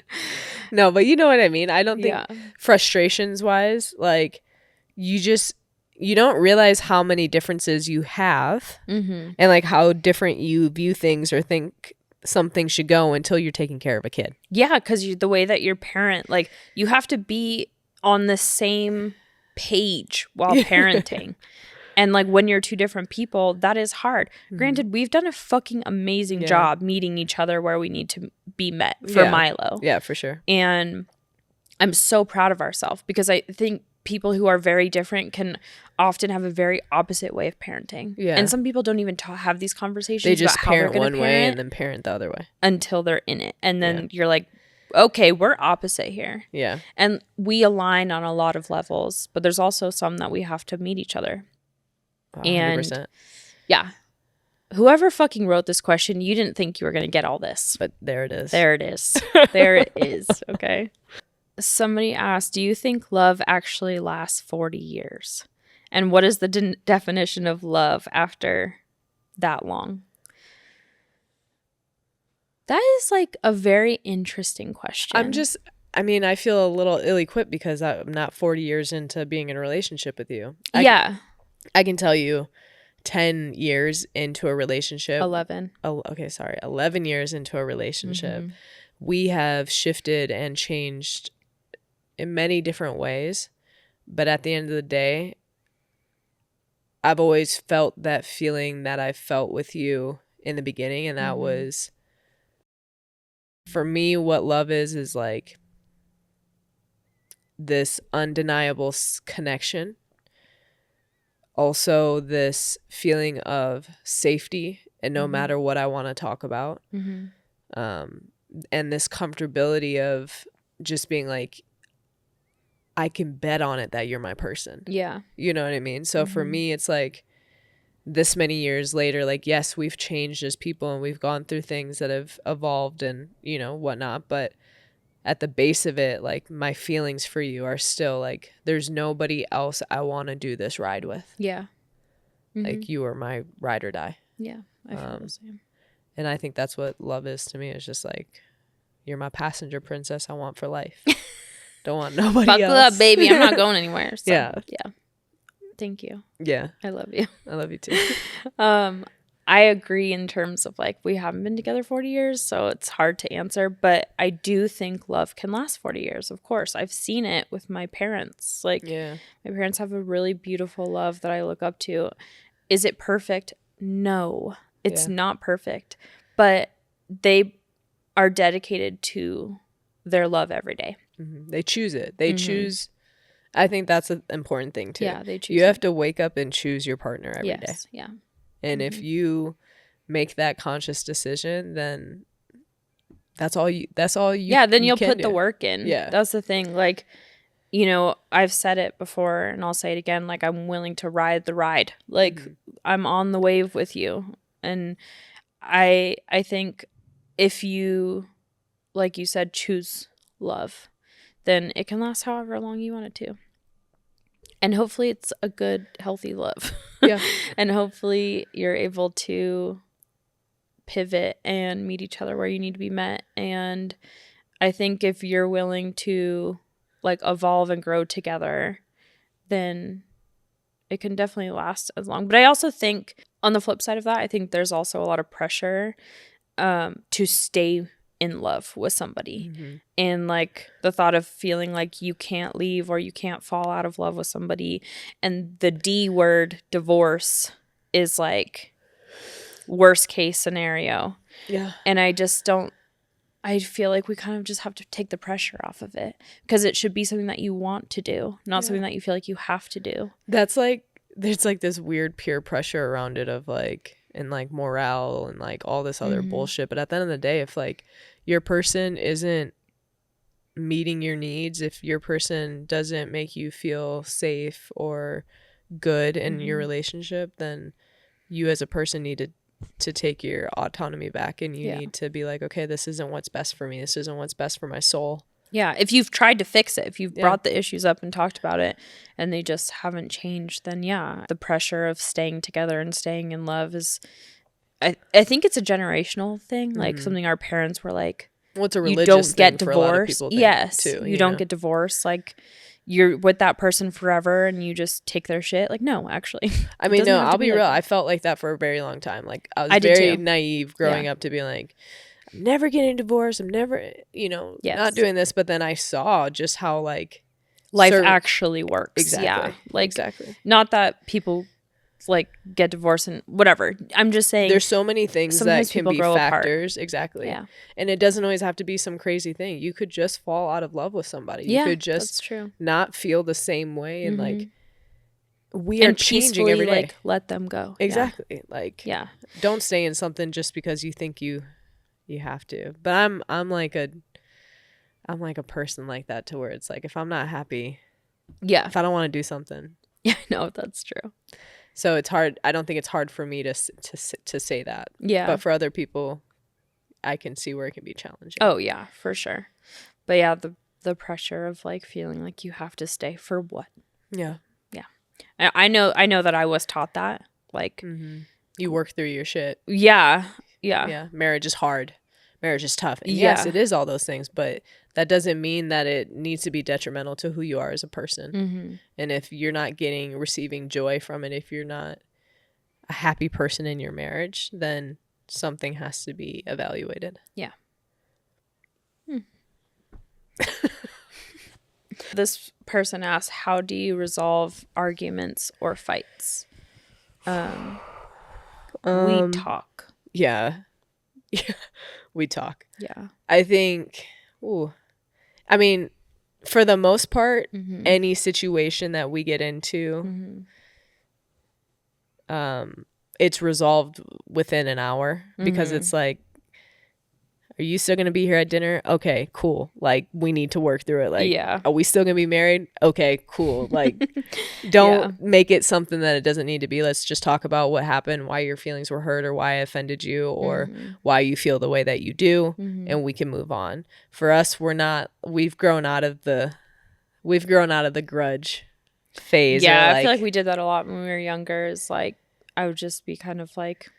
Speaker 1: No, but you know what I mean? I don't think frustrations wise, like you don't realize how many differences you have and like how different you view things or think something should go until you're taking care of a kid.
Speaker 2: Yeah, because the way that your parent, like you have to be on the same page while parenting. And like when you're two different people, that is hard. Granted, we've done a fucking amazing job meeting each other where we need to be met for Milo.
Speaker 1: Yeah, for sure.
Speaker 2: And I'm so proud of ourselves, because I think people who are very different can often have a very opposite way of parenting. Yeah. And some people don't even have these conversations.
Speaker 1: They just
Speaker 2: about
Speaker 1: parent
Speaker 2: how
Speaker 1: one way and then parent the other way.
Speaker 2: Until they're in it. And then you're like, okay, we're opposite here.
Speaker 1: Yeah.
Speaker 2: And we align on a lot of levels, but there's also some that we have to meet each other.
Speaker 1: 100%.
Speaker 2: And yeah, whoever fucking wrote this question, you didn't think you were going to get all this.
Speaker 1: But there it is.
Speaker 2: There it is. There it is. Okay. Somebody asked, do you think love actually lasts 40 years? And what is the definition of love after that long? That is like a very interesting question.
Speaker 1: I mean, I feel a little ill-equipped because I'm not 40 years into being in a relationship with you.
Speaker 2: Yeah.
Speaker 1: I can tell you 10 years into a relationship.
Speaker 2: 11.
Speaker 1: Oh, okay, sorry. 11 years into a relationship. We have shifted and changed in many different ways. But at the end of the day, I've always felt that feeling that I felt with you in the beginning. And that was, for me, what love is like this undeniable connection. Also, this feeling of safety and no matter what I want to talk about. And this comfortability of just being like, I can bet on it that you're my person.
Speaker 2: Yeah.
Speaker 1: You know what I mean? So for me, it's like this many years later, like, yes, we've changed as people and we've gone through things that have evolved and, you know, whatnot. But at the base of it, like, my feelings for you are still like, there's nobody else I want to do this ride with.
Speaker 2: Yeah.
Speaker 1: Like, you are my ride or die.
Speaker 2: Yeah. I feel the same.
Speaker 1: And I think that's what love is to me. It's just like, you're my passenger princess I want for life. Don't want nobody
Speaker 2: Buckle
Speaker 1: else.
Speaker 2: up, baby. I'm not going anywhere. So,
Speaker 1: Yeah.
Speaker 2: Yeah. Thank you.
Speaker 1: Yeah.
Speaker 2: I love you.
Speaker 1: I love you too.
Speaker 2: I agree in terms of like, we haven't been together 40 years, so it's hard to answer, but I do think love can last 40 years. Of course, I've seen it with my parents. Like, my parents have a really beautiful love that I look up to. Is it perfect? No, it's not perfect, but they are dedicated to their love every day.
Speaker 1: They choose it. They choose. I think that's an important thing too.
Speaker 2: Yeah, they choose.
Speaker 1: You have to wake up and choose your partner every day.
Speaker 2: Yes, yeah.
Speaker 1: And if you make that conscious decision, then that's all you.
Speaker 2: Yeah, then you'll put
Speaker 1: do.
Speaker 2: the work in.
Speaker 1: Yeah,
Speaker 2: that's the thing. Like, you know, I've said it before and I'll say it again. Like, I'm willing to ride the ride. Like, I'm on the wave with you. And I think if you, like you said, choose love, then it can last however long you want it to. And hopefully it's a good, healthy love.
Speaker 1: Yeah.
Speaker 2: And hopefully you're able to pivot and meet each other where you need to be met. And I think if you're willing to like evolve and grow together, then it can definitely last as long. But I also think on the flip side of that, I think there's also a lot of pressure to stay in love with somebody. And like the thought of feeling like you can't leave or you can't fall out of love with somebody. And the D word, divorce, is like worst case scenario.
Speaker 1: Yeah.
Speaker 2: And I just don't, I feel like we kind of just have to take the pressure off of it because it should be something that you want to do, not something that you feel like you have to do.
Speaker 1: That's like, there's like this weird peer pressure around it of like, and like morale and like all this other bullshit. But at the end of the day, if like your person isn't meeting your needs, if your person doesn't make you feel safe or good in your relationship, then you as a person need to take your autonomy back and you need to be like, okay, this isn't what's best for me. This isn't what's best for my soul.
Speaker 2: Yeah, if you've tried to fix it, if you've brought the issues up and talked about it and they just haven't changed, then the pressure of staying together and staying in love is, I think it's a generational thing, like something our parents were like,
Speaker 1: well, it's a
Speaker 2: you
Speaker 1: religious
Speaker 2: don't get
Speaker 1: thing for a lot of
Speaker 2: divorced.
Speaker 1: people
Speaker 2: Yes,
Speaker 1: too,
Speaker 2: you don't get divorced. Like, you're with that person forever and you just take their shit. Like, no, actually.
Speaker 1: I mean, no, I'll be real. I felt like that for a very long time. Like, I was very naive growing up to be like, I'm never getting divorced. I'm never, not doing this. But then I saw just how like
Speaker 2: life actually works.
Speaker 1: Exactly.
Speaker 2: Yeah. Like,
Speaker 1: exactly.
Speaker 2: Not that people like get divorced and whatever. I'm just saying
Speaker 1: there's so many things that can be factors.
Speaker 2: Apart.
Speaker 1: Exactly.
Speaker 2: Yeah.
Speaker 1: And it doesn't always have to be some crazy thing. You could just fall out of love with somebody. You could just
Speaker 2: that's true.
Speaker 1: Not feel the same way. And like, we are changing every day.
Speaker 2: Like, let them go.
Speaker 1: Exactly.
Speaker 2: Yeah.
Speaker 1: Like, don't stay in something just because you think you have to. But I'm like a person like that, to where it's like, if I'm not happy, if I don't want to do something,
Speaker 2: no, that's true.
Speaker 1: So it's hard. I don't think it's hard for me to say that.
Speaker 2: Yeah.
Speaker 1: But for other people, I can see where it can be challenging.
Speaker 2: Oh yeah, for sure. But yeah, the pressure of like feeling like you have to stay for what?
Speaker 1: Yeah.
Speaker 2: Yeah. I know that I was taught that. Like,
Speaker 1: you work through your shit.
Speaker 2: Yeah.
Speaker 1: Yeah. Marriage is hard. marriage is tough. And
Speaker 2: Yeah.
Speaker 1: yes, it is all those things, but that doesn't mean that it needs to be detrimental to who you are as a person. And if you're not receiving joy from it, if you're not a happy person in your marriage, then something has to be evaluated.
Speaker 2: Yeah. This person asked, how do you resolve arguments or fights? We talk.
Speaker 1: Yeah. We talk.
Speaker 2: Yeah.
Speaker 1: I think, I mean, for the most part, any situation that we get into, it's resolved within an hour because it's like, are you still going to be here at dinner? Okay, cool. Like, we need to work through it. Like, are we still going to be married? Okay, cool. Like, don't make it something that it doesn't need to be. Let's just talk about what happened, why your feelings were hurt, or why I offended you, or why you feel the way that you do, and we can move on. For us, we've grown out of the grudge phase.
Speaker 2: Yeah, I feel like we did that a lot when we were younger. Is like, I would just be kind of like,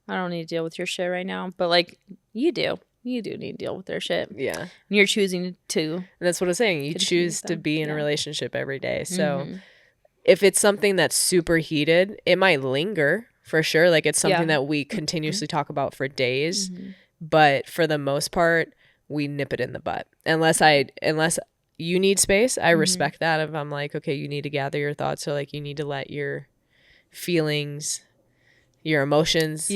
Speaker 2: I don't need to deal with your shit right now. But like, you do need to deal with their shit. Yeah. And you're choosing to. And
Speaker 1: that's what I'm saying. You choose to be in a relationship every day. So if it's something that's super heated, it might linger for sure. Like, it's something that we continuously talk about for days. But for the most part, we nip it in the butt. Unless you need space, I respect that. If I'm like, okay, you need to gather your thoughts. So like, you need to let your feelings, your emotions,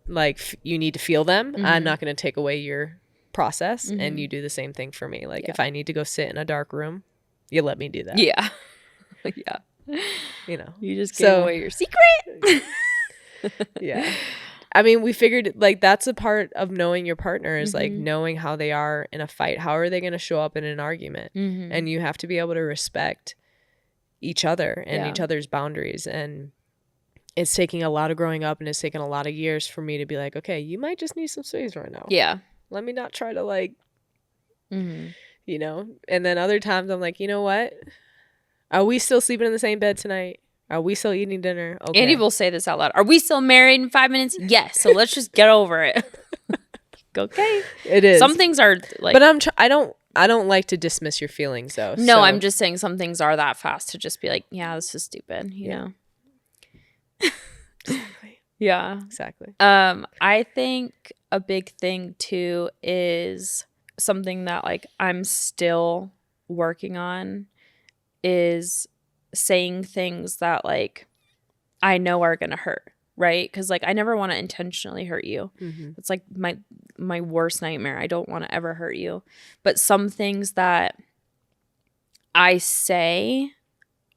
Speaker 1: like, you need to feel them. I'm not going to take away your process, and you do the same thing for me. Like, if I need to go sit in a dark room, you let me do that.
Speaker 2: Yeah.
Speaker 1: You know,
Speaker 2: you just gave away your secret.
Speaker 1: Yeah. I mean, we figured, like, that's a part of knowing your partner is like knowing how they are in a fight. How are they going to show up in an argument? And you have to be able to respect each other and each other's boundaries. And it's taking a lot of growing up, and it's taken a lot of years for me to be like, okay, you might just need some space right now. Yeah. Let me not try to, like, you know? And then other times I'm like, you know what? Are we still sleeping in the same bed tonight? Are we still eating dinner? Okay.
Speaker 2: Andy will say this out loud. Are we still married in 5 minutes? Yes. So let's just get over it. Okay.
Speaker 1: It is.
Speaker 2: Some things are like.
Speaker 1: But I don't like to dismiss your feelings though.
Speaker 2: No, so. I'm just saying some things are that fast to just be like, yeah, this is stupid. You know.
Speaker 1: Exactly.
Speaker 2: Yeah.
Speaker 1: Exactly.
Speaker 2: I think a big thing too is something that like I'm still working on is saying things that like I know are gonna hurt, right? Because like I never want to intentionally hurt you. It's like my worst nightmare. I don't want to ever hurt you. But some things that I say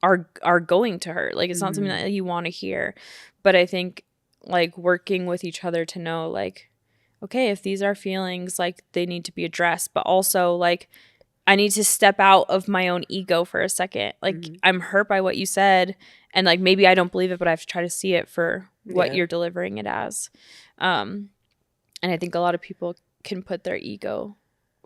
Speaker 2: are going to hurt. Like, it's not something that you want to hear. But I think like working with each other to know like, okay, if these are feelings, like they need to be addressed, but also like I need to step out of my own ego for a second. Like, I'm hurt by what you said, and like maybe I don't believe it, but I have to try to see it for what you're delivering it as. And I think a lot of people can put their ego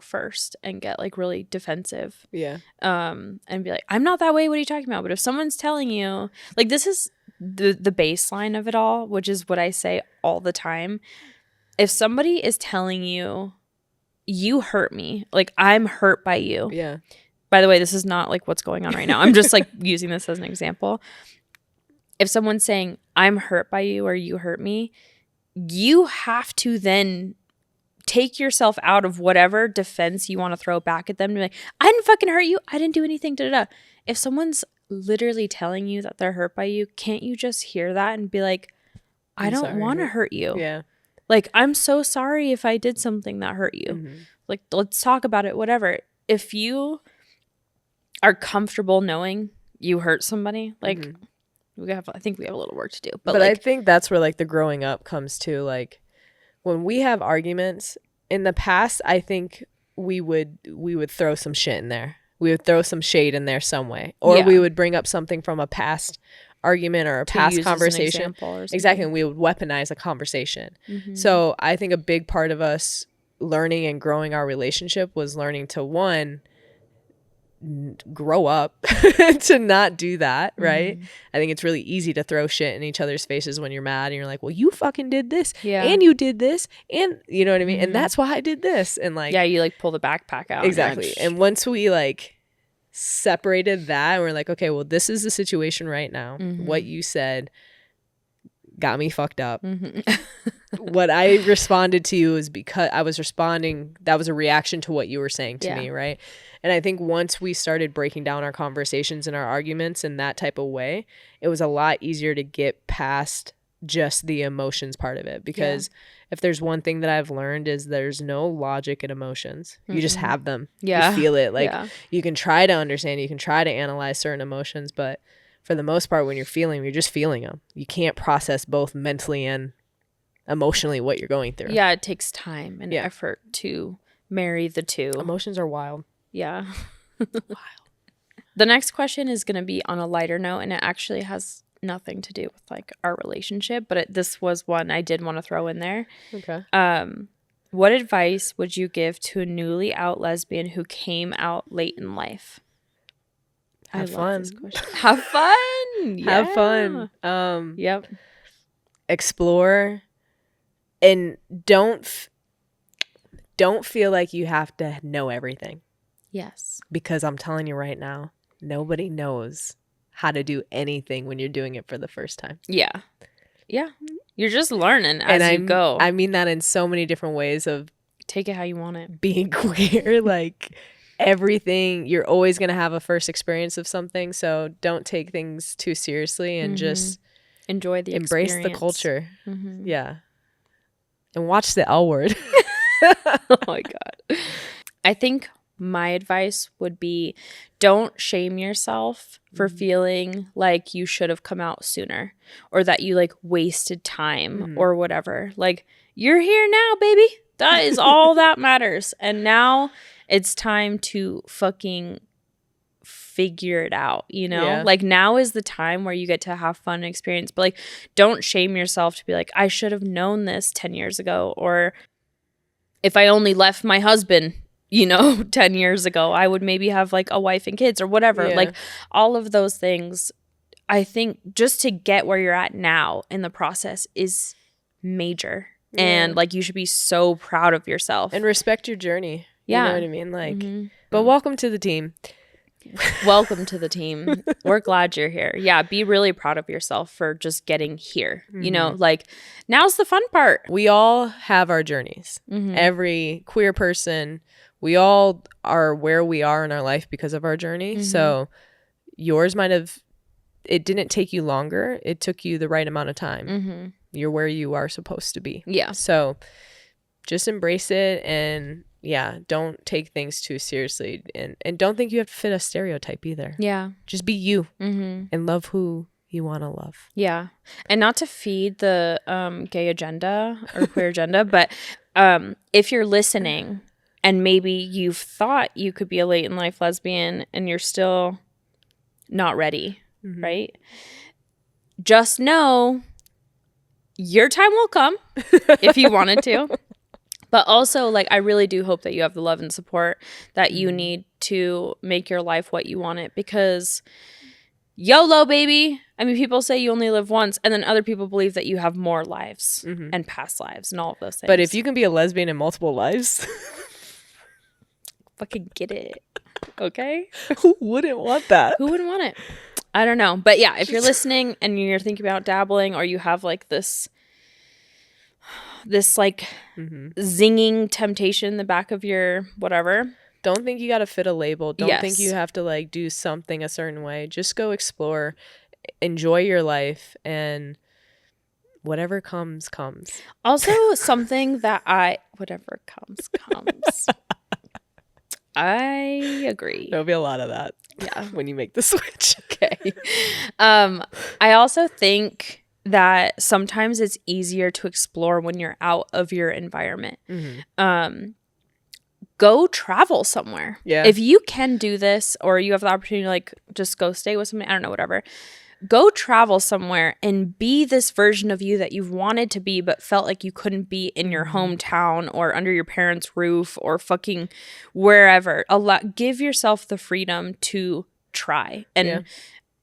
Speaker 2: first and get like really defensive. Yeah. And be like, I'm not that way. What are you talking about? But if someone's telling you, like, this is the baseline of it all, which is what I say all the time. If somebody is telling you, you hurt me, like I'm hurt by you. Yeah. By the way, this is not like what's going on right now. I'm just like using this as an example. If someone's saying, I'm hurt by you or you hurt me, you have to then take yourself out of whatever defense you want to throw back at them to be like, I didn't fucking hurt you. I didn't do anything. Da, da, da. If someone's literally telling you that they're hurt by you, can't you just hear that and be like, I don't want to hurt you. Yeah. Like, I'm so sorry if I did something that hurt you. Like, let's talk about it, whatever. If you are comfortable knowing you hurt somebody, like, I think we have a little work to do. But like,
Speaker 1: I think that's where like the growing up comes to, like, when we have arguments in the past, I think we would throw some shit in there. We would throw some shade in there some way, or we would bring up something from a past argument or a past conversation. Exactly. And we would weaponize a conversation. So I think a big part of us learning and growing our relationship was learning to, one, grow up to not do that, right? I think it's really easy to throw shit in each other's faces when you're mad and you're like, well, you fucking did this and you did this and you know what I mean? And that's why I did this. And like,
Speaker 2: yeah, you like pull the backpack out.
Speaker 1: Exactly. And once we like separated that, we're like, okay, well, this is the situation right now. What you said got me fucked up. What I responded to you is because I was responding, that was a reaction to what you were saying to me, right? And I think once we started breaking down our conversations and our arguments in that type of way, it was a lot easier to get past just the emotions part of it. Because if there's one thing that I've learned is there's no logic in emotions. You just have them. You feel it. Like you can try to understand, you can try to analyze certain emotions, but for the most part, when you're feeling them, you're just feeling them. You can't process both mentally and emotionally what you're going through.
Speaker 2: Yeah, it takes time and effort to marry the two.
Speaker 1: Emotions are wild.
Speaker 2: Yeah. Wild. The next question is going to be on a lighter note, and it actually has nothing to do with like our relationship, but this was one I did want to throw in there.
Speaker 1: Okay.
Speaker 2: What advice would you give to a newly out lesbian who came out late in life?
Speaker 1: Have fun.
Speaker 2: Have fun. Yeah.
Speaker 1: Have fun.
Speaker 2: Yep.
Speaker 1: Explore, and don't feel like you have to know everything.
Speaker 2: Yes.
Speaker 1: Because I'm telling you right now, nobody knows how to do anything when you're doing it for the first time.
Speaker 2: Yeah. Yeah. You're just learning as you go.
Speaker 1: I mean that in so many different ways of
Speaker 2: take it how you want it.
Speaker 1: Being queer, like everything, you're always going to have a first experience of something. So don't take things too seriously and just
Speaker 2: enjoy the
Speaker 1: embrace
Speaker 2: experience.
Speaker 1: The culture. Yeah. And watch the L Word.
Speaker 2: Oh my God. I think my advice would be don't shame yourself for feeling like you should have come out sooner or that you like wasted time or whatever. Like you're here now, baby. That is all that matters. And now it's time to fucking figure it out, you know?
Speaker 1: Yeah.
Speaker 2: Like now is the time where you get to have fun and experience, but like don't shame yourself to be like, I should have known this 10 years ago, or if I only left my husband, you know, 10 years ago, I would maybe have like a wife and kids or whatever.
Speaker 1: Yeah.
Speaker 2: Like all of those things, I think just to get where you're at now in the process is major. Yeah. And like you should be so proud of yourself.
Speaker 1: And respect your journey.
Speaker 2: Yeah.
Speaker 1: You know what I mean? Like, but welcome to the team.
Speaker 2: Welcome to the team. We're glad you're here. Yeah, be really proud of yourself for just getting here. You know, like now's the fun part.
Speaker 1: We all have our journeys. Every queer person, we all are where we are in our life because of our journey. So yours might have, it didn't take you longer. It took you the right amount of time. You're where you are supposed to be.
Speaker 2: Yeah.
Speaker 1: So just embrace it and don't take things too seriously, and don't think you have to fit a stereotype either. Yeah. Just be you and love who you want to love.
Speaker 2: Yeah. And not to feed the gay agenda or queer agenda, but if you're listening and maybe you've thought you could be a late in life lesbian and you're still not ready, right? Just know your time will come if you wanted to. But also, like, I really do hope that you have the love and support that you need to make your life what you want it, because YOLO, baby. I mean, people say you only live once, and then other people believe that you have more lives and past lives and all of those things.
Speaker 1: But if you can be a lesbian in multiple lives,
Speaker 2: fucking get it. Okay?
Speaker 1: Who wouldn't want that?
Speaker 2: Who wouldn't want it? I don't know. But yeah, if you're listening and you're thinking about dabbling, or you have like this like zinging temptation in the back of your whatever,
Speaker 1: don't think you got to fit a label. Don't think you have to like do something a certain way. Just go explore, enjoy your life, and whatever comes.
Speaker 2: Also, something that whatever comes. I agree.
Speaker 1: There'll be a lot of that. Yeah, when you make the switch.
Speaker 2: Okay. I also think that sometimes it's easier to explore when you're out of your environment. Go travel somewhere. Yeah. If you can do this, or you have the opportunity to like just go stay with somebody, I don't know, whatever. go travel somewhere and be this version of you that you've wanted to be but felt like you couldn't be in your hometown or under your parents' roof or fucking wherever. Give yourself the freedom to try. And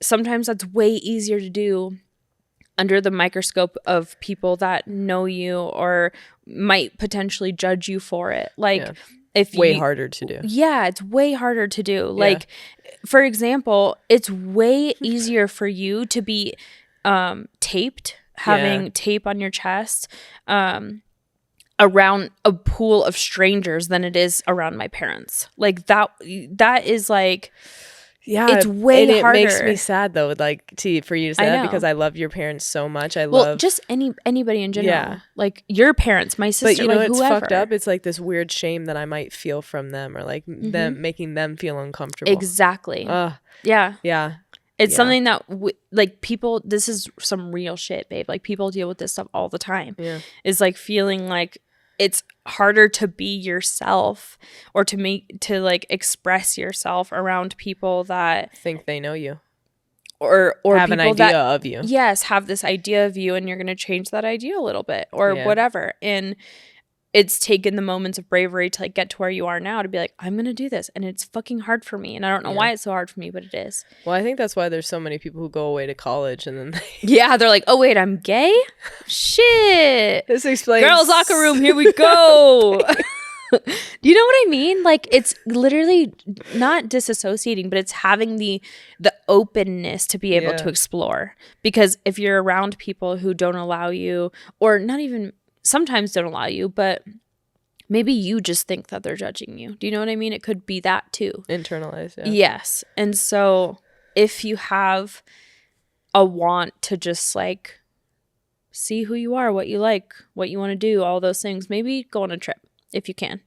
Speaker 2: sometimes that's way easier to do under the microscope of people that know you or might potentially judge you for it. Like, if
Speaker 1: way harder to do.
Speaker 2: Yeah, it's way harder to do. Like, for example, it's way easier for you to be taped, having tape on your chest around a pool of strangers than it is around my parents. Like, that is like...
Speaker 1: Yeah,
Speaker 2: it's way harder.
Speaker 1: It makes me sad though, like for you to say that, because I love your parents so much.
Speaker 2: Just anybody in general. Yeah, like your parents, my sister. But
Speaker 1: you know,
Speaker 2: like,
Speaker 1: it's
Speaker 2: whoever.
Speaker 1: fucked up. It's like this weird shame that I might feel from them, or like them making them feel uncomfortable.
Speaker 2: Exactly. Yeah.
Speaker 1: Yeah.
Speaker 2: It's something that like people. This is some real shit, babe. Like people deal with this stuff all the time. Yeah. Is like feeling like it's harder to be yourself or to like express yourself around people that
Speaker 1: think they know you
Speaker 2: or
Speaker 1: have an idea of you.
Speaker 2: Yes, have this idea of you, and you're going to change that idea a little bit or whatever. And it's taken the moments of bravery to like get to where you are now to be like, I'm going to do this. And it's fucking hard for me. And I don't know why it's so hard for me, but it is.
Speaker 1: Well, I think that's why there's so many people who go away to college and then
Speaker 2: they're like, oh, wait, I'm gay? Shit.
Speaker 1: This explains.
Speaker 2: Girls' locker room, here we go. Do you know what I mean? Like, it's literally not disassociating, but it's having the openness to be able to explore. Because if you're around people who don't allow you, or not even... sometimes don't allow you, but maybe you just think that they're judging you. Do you know what I mean? It could be that too.
Speaker 1: Internalized,
Speaker 2: Yes. And so if you have a want to just like see who you are, what you like, what you want to do, all those things, maybe go on a trip if you can.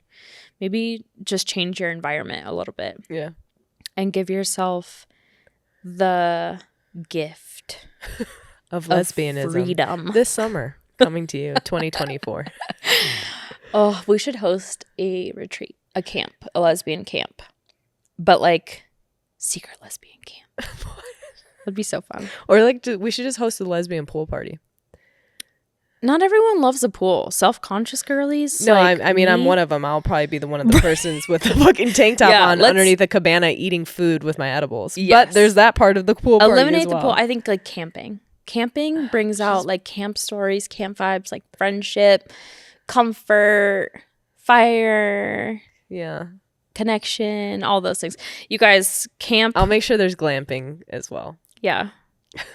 Speaker 2: Maybe just change your environment a little bit.
Speaker 1: Yeah.
Speaker 2: And give yourself the gift
Speaker 1: of lesbianism.
Speaker 2: Freedom.
Speaker 1: This summer. Coming to you, 2024.
Speaker 2: Oh, we should host a retreat, a camp, a lesbian camp. But like, secret lesbian camp. Would be so fun.
Speaker 1: Or like, we should just host a lesbian pool party.
Speaker 2: Not everyone loves a pool. Self-conscious girlies.
Speaker 1: No,
Speaker 2: like
Speaker 1: I mean, I'm one of them. I'll probably be one of the persons with the fucking tank top on underneath a cabana eating food with my edibles. Yes. But there's that part of the pool party
Speaker 2: Eliminate
Speaker 1: as well.
Speaker 2: The pool. I think like camping. Camping brings out like camp stories, camp vibes, like friendship, comfort, fire, connection, all those things. You guys camp.
Speaker 1: I'll make sure there's glamping as well.
Speaker 2: Yeah.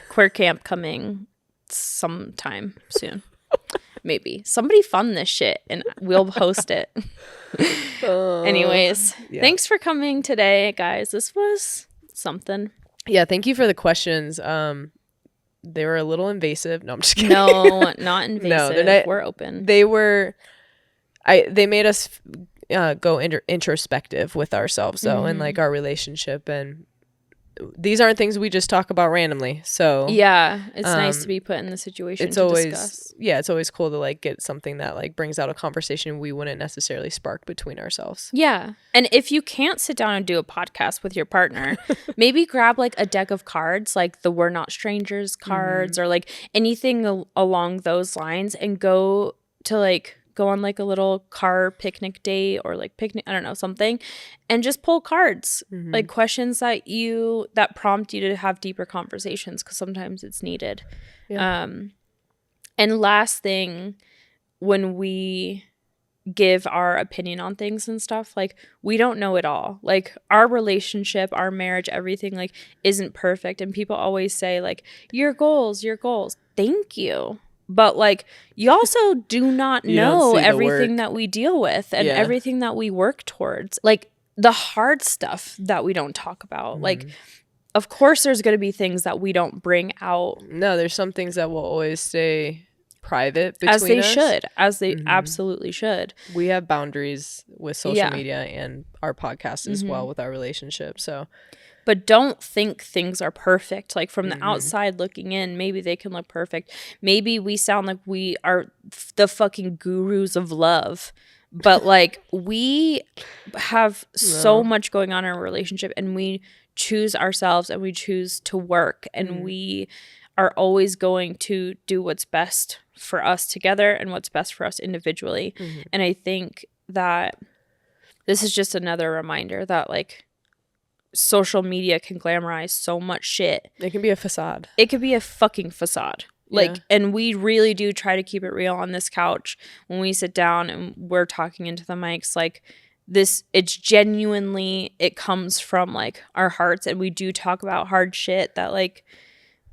Speaker 2: Queer camp coming sometime soon. Maybe. Somebody fund this shit and we'll host it. Anyways, thanks for coming today, guys. This was something.
Speaker 1: Yeah, thank you for the questions. They were a little invasive. No, I'm just kidding.
Speaker 2: No, not invasive. No, they're not, we're open.
Speaker 1: They were. They made us go introspective with ourselves, though, and like our relationship. And these aren't things we just talk about randomly. So
Speaker 2: yeah, it's nice to be put in the situation. Discuss.
Speaker 1: It's always cool to like get something that like brings out a conversation we wouldn't necessarily spark between ourselves.
Speaker 2: Yeah, and if you can't sit down and do a podcast with your partner, maybe grab like a deck of cards, like the "We're Not Strangers" cards, or like anything along those lines, and go on like a little car picnic date or like picnic, I don't know, something, and just pull cards, like questions that prompt you to have deeper conversations, because sometimes it's needed. Yeah. And last thing, when we give our opinion on things and stuff, like we don't know it all. Like our relationship, our marriage, everything like isn't perfect, and people always say like your goals. Thank you. But like you also do not know everything that we deal with and everything that we work towards. Like the hard stuff that we don't talk about. Like of course there's going to be things that we don't bring out.
Speaker 1: No, there's some things that will always stay private between us.
Speaker 2: As they should. As they absolutely should.
Speaker 1: We have boundaries with social media and our podcast as well with our relationship. So
Speaker 2: but don't think things are perfect. Like from the outside looking in, maybe they can look perfect. Maybe we sound like we are the fucking gurus of love. But like we have so much going on in our relationship, and we choose ourselves and we choose to work and we are always going to do what's best for us together and what's best for us individually. And I think that this is just another reminder that like social media can glamorize so much shit.
Speaker 1: It can be a facade.
Speaker 2: It could be a fucking facade. Like, and we really do try to keep it real on this couch when we sit down and we're talking into the mics. Like, this, it's genuinely, it comes from like our hearts, and we do talk about hard shit that like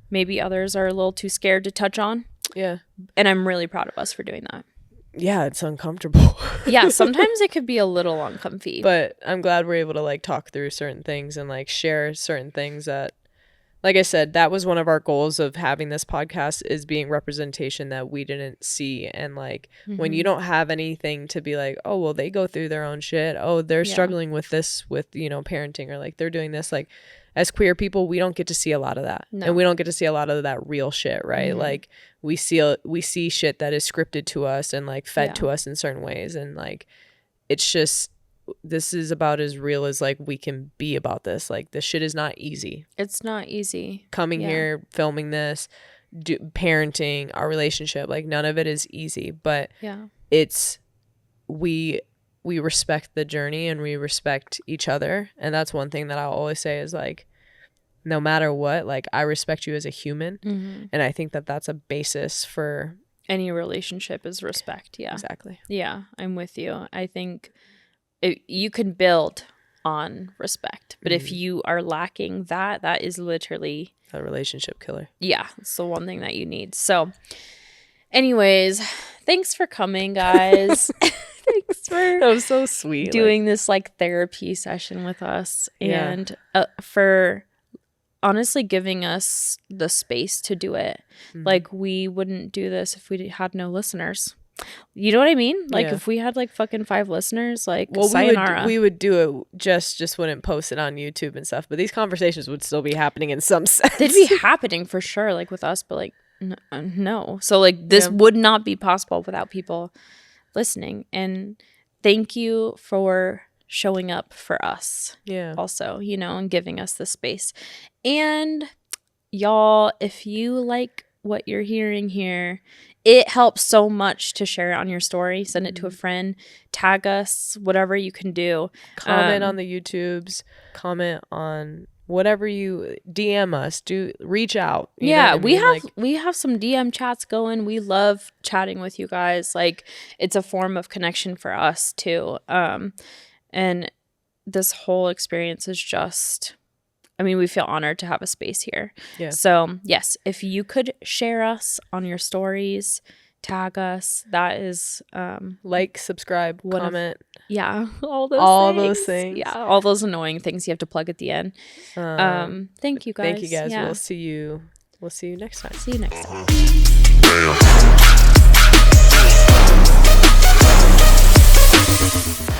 Speaker 2: maybe others are a little too scared to touch on.
Speaker 1: Yeah.
Speaker 2: And I'm really proud of us for doing that.
Speaker 1: Yeah, it's uncomfortable.
Speaker 2: Yeah, sometimes it could be a little uncomfy.
Speaker 1: But I'm glad we're able to like talk through certain things and like share certain things that, like I said, that was one of our goals of having this podcast, is being representation that we didn't see. And like when you don't have anything to be like, oh, well, they go through their own shit. Oh, they're struggling with this, with, you know, parenting, or like they're doing this. Like as queer people, we don't get to see a lot of that. No. And we don't get to see a lot of that real shit, right? Like we see shit that is scripted to us and like fed to us in certain ways. And like, it's just, this is about as real as like we can be about this. Like this shit is not easy.
Speaker 2: It's not easy.
Speaker 1: Coming here, filming this, parenting, our relationship, like none of it is easy, but it's, we respect the journey and we respect each other. And that's one thing that I'll always say is like, no matter what, like I respect you as a human. And I think that that's a basis for
Speaker 2: any relationship, is respect. Yeah,
Speaker 1: exactly.
Speaker 2: Yeah, I'm with you. I think you can build on respect, but if you are lacking that, that is literally
Speaker 1: a relationship killer. Yeah,
Speaker 2: it's the one thing that you need. So anyways, thanks for coming, guys. Thanks for
Speaker 1: that was so sweet
Speaker 2: doing this like therapy session with us, and for honestly giving us the space to do it. Like we wouldn't do this if we had no listeners. You know what I mean? Like if we had like fucking 5 listeners, like, well, sayonara.
Speaker 1: we would do it, just wouldn't post it on YouTube and stuff, but these conversations would still be happening in some sense.
Speaker 2: They'd be happening for sure, like with us, but like no. So like this would not be possible without people listening. And thank you for showing up for us. Yeah. Also, you know, and giving us the space. And y'all, if you like what you're hearing here, it helps so much to share it on your story. Send it to a friend, tag us, whatever you can do.
Speaker 1: Comment on the YouTubes, comment on whatever you DM us, reach out.
Speaker 2: We have some DM chats going. We love chatting with you guys. Like it's a form of connection for us too. And this whole experience is just, I mean, we feel honored to have a space here. Yeah. So yes, if you could share us on your stories, tag us, that is
Speaker 1: like, subscribe, comment.
Speaker 2: All those things. Yeah, all those annoying things you have to plug at the end. Thank you guys.
Speaker 1: Thank you guys. Yeah. We'll see you next time.
Speaker 2: See you next time.